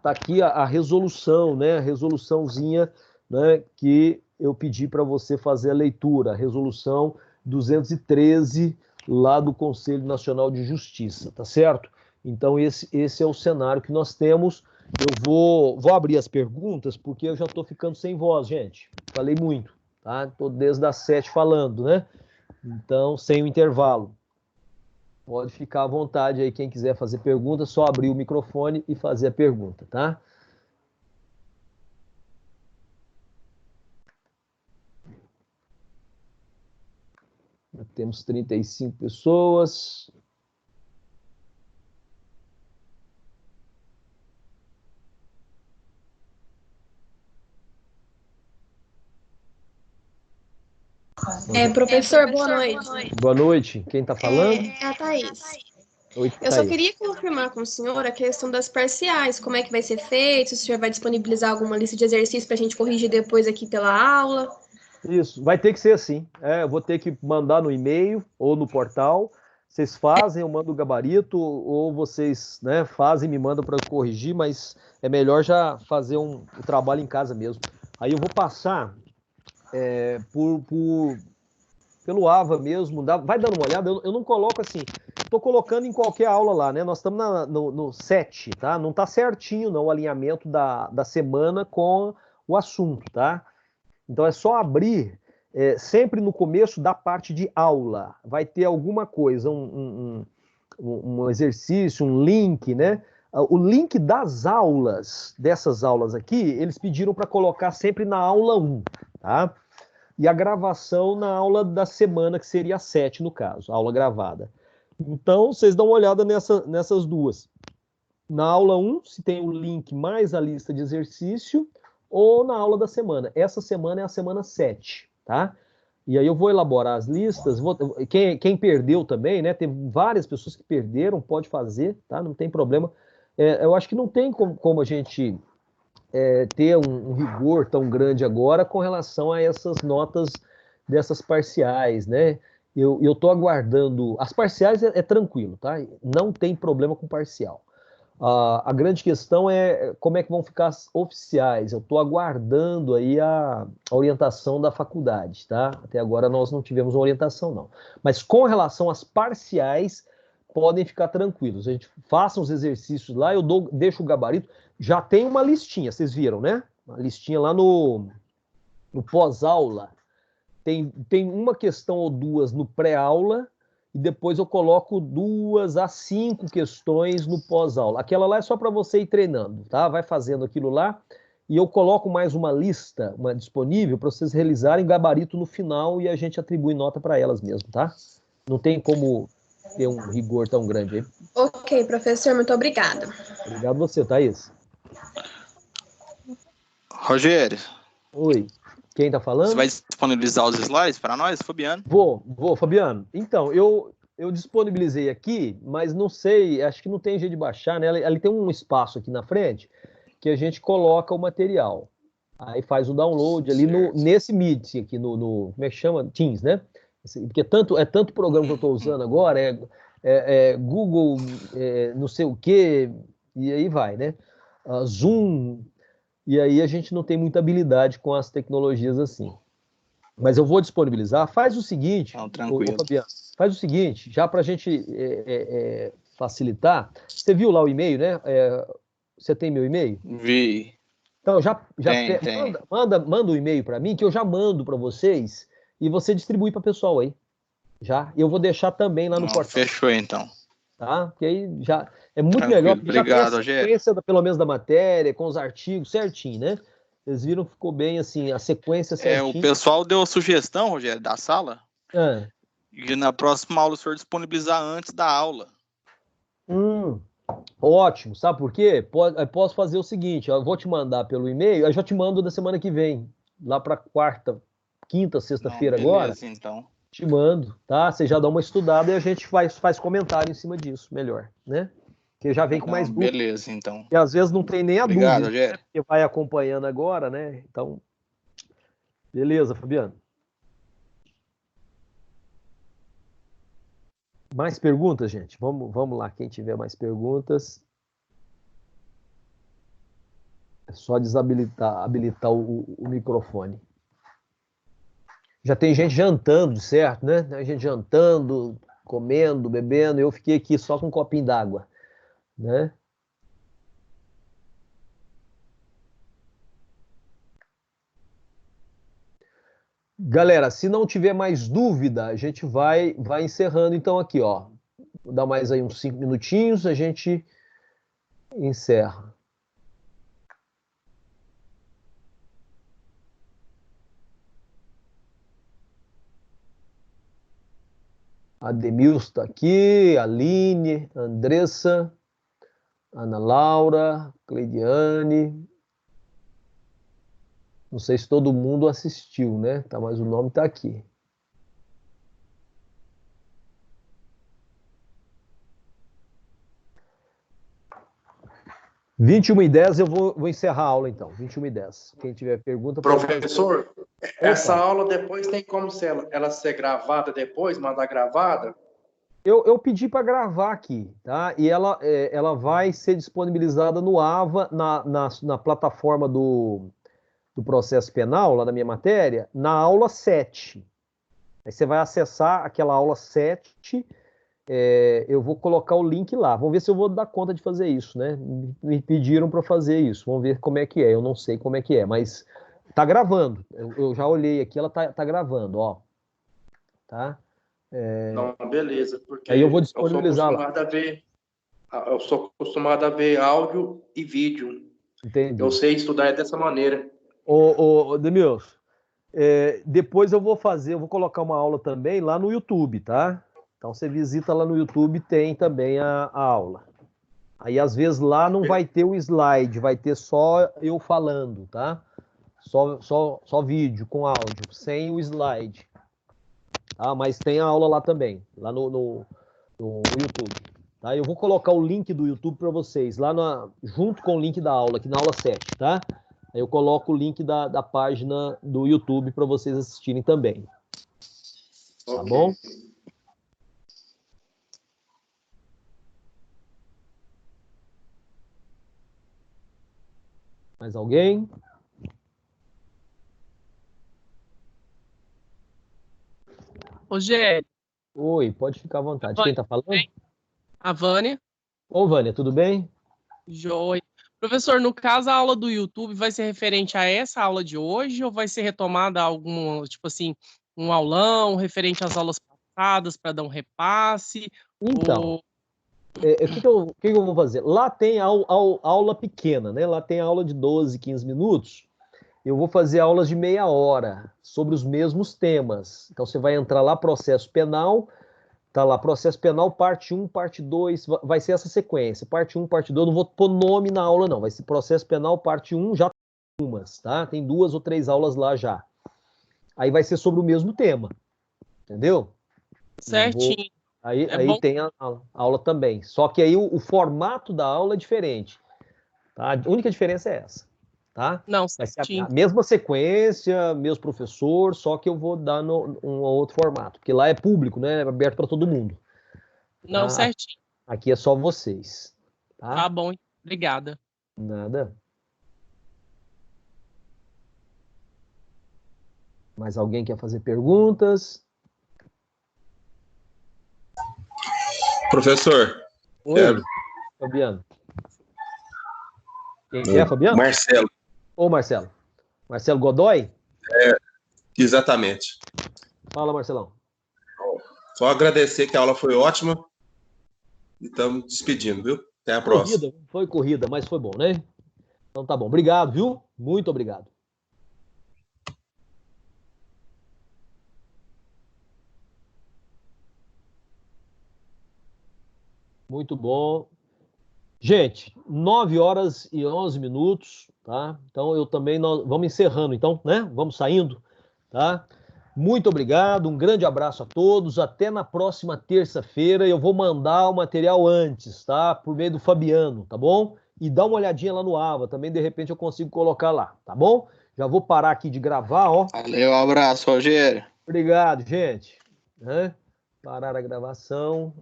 tá aqui a resolução, né, a resoluçãozinha, né, que eu pedi para você fazer a leitura, a resolução 213 lá do Conselho Nacional de Justiça, tá certo? Então esse é o cenário que nós temos. Eu vou abrir as perguntas, porque eu já estou ficando sem voz, gente. Falei muito, tá? Estou desde as 7 falando, né? Então, sem o intervalo. Pode ficar à vontade aí, quem quiser fazer pergunta, só abrir o microfone e fazer a pergunta, tá? Já temos 35 pessoas. Professor, boa noite. Boa noite. Quem está falando? É a Thaís. Oi, Eu só Thaís. queria confirmar com o senhor a questão das parciais, como é que vai ser feito, se o senhor vai disponibilizar alguma lista de exercícios para a gente corrigir depois aqui pela aula. Isso, vai ter que ser assim. Eu vou ter que mandar no e-mail ou no portal. Vocês fazem, eu mando o gabarito, ou vocês, né, fazem e me mandam para corrigir, mas é melhor já fazer o trabalho em casa mesmo. Aí eu vou passar pelo AVA mesmo, vai dando uma olhada, eu não coloco assim, estou colocando em qualquer aula lá, né? Nós estamos no 7, tá? Não está certinho não, o alinhamento da semana com o assunto, tá? Então é só abrir sempre no começo da parte de aula. Vai ter alguma coisa, um exercício, um link, né? O link das aulas, dessas aulas aqui, eles pediram para colocar sempre na aula 1, tá? E a gravação na aula da semana, que seria a 7, no caso, a aula gravada. Então, vocês dão uma olhada nessas duas. Na aula 1, se tem o link mais a lista de exercício, ou na aula da semana. Essa semana é a semana 7, tá? E aí eu vou elaborar as listas. Quem perdeu também, né? Teve várias pessoas que perderam, pode fazer, tá? Não tem problema. Eu acho que não tem como a gente ter um rigor tão grande agora com relação a essas notas dessas parciais, né? Eu estou aguardando. As parciais é tranquilo, tá? Não tem problema com parcial. A grande questão é como é que vão ficar as oficiais. Eu estou aguardando aí a orientação da faculdade, tá? Até agora nós não tivemos uma orientação, não. Mas com relação às parciais, podem ficar tranquilos. A gente faça os exercícios lá, eu deixo o gabarito. Já tem uma listinha, vocês viram, né? Uma listinha lá no pós-aula. Tem uma questão ou duas no pré-aula, e depois eu coloco 2 a 5 questões no pós-aula. Aquela lá é só para você ir treinando, tá? Vai fazendo aquilo lá, e eu coloco mais uma lista, uma disponível, para vocês realizarem gabarito no final, e a gente atribui nota para elas mesmo, tá? Não tem como ter um rigor tão grande aí. Ok, professor, muito obrigada. Obrigado você, Thaís. Rogério. Oi. Quem está falando? Você vai disponibilizar os slides para nós, Fabiano? Vou, Fabiano. Então, eu disponibilizei aqui, mas não sei, acho que não tem jeito de baixar, né? Ali tem um espaço aqui na frente que a gente coloca o material. Aí faz o download ali nesse Meet aqui, como é que chama? Teams, né? Porque é tanto programa que eu estou usando agora, Google, não sei o quê, e aí vai, né? Zoom, e aí a gente não tem muita habilidade com as tecnologias assim. Mas eu vou disponibilizar. Faz o seguinte, tranquilo. Fabiano, faz o seguinte, já para a gente facilitar. Você viu lá o e-mail, né? Você tem meu e-mail? Vi. Então, tem. Manda o e-mail para mim, que eu já mando para vocês, e você distribui para o pessoal aí. Já. Eu vou deixar também lá no portal. Fechou, então. Tá? Porque aí já é muito Tranquilo. melhor, porque Obrigado, já tem a sequência, pelo menos, da matéria, com os artigos certinho, né? Vocês viram que ficou bem, assim, a sequência certinho. O pessoal deu a sugestão, Rogério, da sala, de na próxima aula o senhor disponibilizar antes da aula. Ótimo, sabe por quê? Posso fazer o seguinte, eu vou te mandar pelo e-mail, eu já te mando da semana que vem, lá para quarta, quinta, sexta-feira agora. Então. Te mando, tá? Você já dá uma estudada e a gente faz comentário em cima disso, melhor, né? Porque já vem com mais dúvidas. Beleza, então. E às vezes não tem nem a Obrigado, dúvida, Rogério. Né? Que vai acompanhando agora, né? Então, beleza, Fabiano. Mais perguntas, gente? Vamos lá, quem tiver mais perguntas. É só habilitar o microfone. Já tem gente jantando, certo, né? Tem gente jantando, comendo, bebendo. Eu fiquei aqui só com um copinho d'água, né? Galera, se não tiver mais dúvida, a gente vai encerrando então aqui, ó. Vou dar mais aí uns 5 minutinhos, a gente encerra. A Demilson está aqui, a Aline, a Andressa, a Ana Laura, Cleidiane. Não sei se todo mundo assistiu, né? Tá, mas o nome está aqui. – 21h10 eu vou encerrar a aula, então. 21h10. Quem tiver pergunta... Professor, essa aula depois tem como ela ser gravada depois, mandar gravada? Eu pedi para gravar aqui, tá? E ela vai ser disponibilizada no AVA, na plataforma do processo penal, lá da minha matéria, na aula 7. Aí você vai acessar aquela aula 7, eu vou colocar o link lá. Vamos ver se eu vou dar conta de fazer isso, né? Me pediram para fazer isso. Vamos ver como é que é. Eu não sei como é que é, mas tá gravando. Eu já olhei aqui, ela tá gravando, ó. Tá? Não, beleza, porque Aí eu vou disponibilizar lá. Eu sou acostumado a ver áudio e vídeo. Entendi. Eu sei estudar dessa maneira. Ô Demilson, depois eu vou colocar uma aula também lá no YouTube, tá? Então você visita lá no YouTube, tem também a aula. Aí às vezes lá não vai ter o slide, vai ter só eu falando, tá? Só vídeo com áudio, sem o slide. Tá? Mas tem a aula lá também, lá no YouTube. Tá? Eu vou colocar o link do YouTube para vocês, junto com o link da aula, aqui na aula 7, tá? Aí eu coloco o link da página do YouTube para vocês assistirem também. Tá bom? Mais alguém? Rogério. Oi, pode ficar à vontade. Quem tá falando? A Vânia. Ô, Vânia, tudo bem? Joia. Professor, no caso, a aula do YouTube vai ser referente a essa aula de hoje ou vai ser retomada algum, tipo assim, um aulão referente às aulas passadas para dar um repasse? Então, o que eu vou fazer? Lá tem aula pequena, né? Lá tem aula de 12, 15 minutos. Eu vou fazer aulas de meia hora sobre os mesmos temas. Então, você vai entrar lá, processo penal, tá lá, processo penal, parte 1, parte 2, vai ser essa sequência. Parte 1, parte 2, eu não vou pôr nome na aula, não. Vai ser processo penal, parte 1, já tem umas, tá? Tem 2 ou 3 aulas lá já. Aí vai ser sobre o mesmo tema. Entendeu? Certinho. Aí tem a aula também. Só que aí o formato da aula é diferente. Tá? A única diferença é essa. Tá? Não, vai ser certinho. a mesma sequência, mesmo professor, só que eu vou dar um outro formato, porque lá é público, né? É aberto para todo mundo. Não, tá? certinho. Aqui é só vocês. Tá bom, obrigada. Nada. Mais alguém quer fazer perguntas? Professor. Oi, Fabiano. Quem é, Fabiano? Marcelo. Ô, Marcelo. Marcelo Godoy? Exatamente. Fala, Marcelão. Só agradecer que a aula foi ótima e estamos despedindo, viu? Até a próxima. Foi corrida, mas foi bom, né? Então tá bom. Obrigado, viu? Muito obrigado. Muito bom. Gente, 9h11, tá? Então eu também, vamos encerrando então, né? Vamos saindo, tá? Muito obrigado, um grande abraço a todos, até na próxima terça-feira. Eu vou mandar o material antes, tá? Por meio do Fabiano, tá bom? E dá uma olhadinha lá no AVA, também de repente eu consigo colocar lá, tá bom? Já vou parar aqui de gravar, ó. Valeu, abraço, Rogério. Obrigado, gente. Parar a gravação.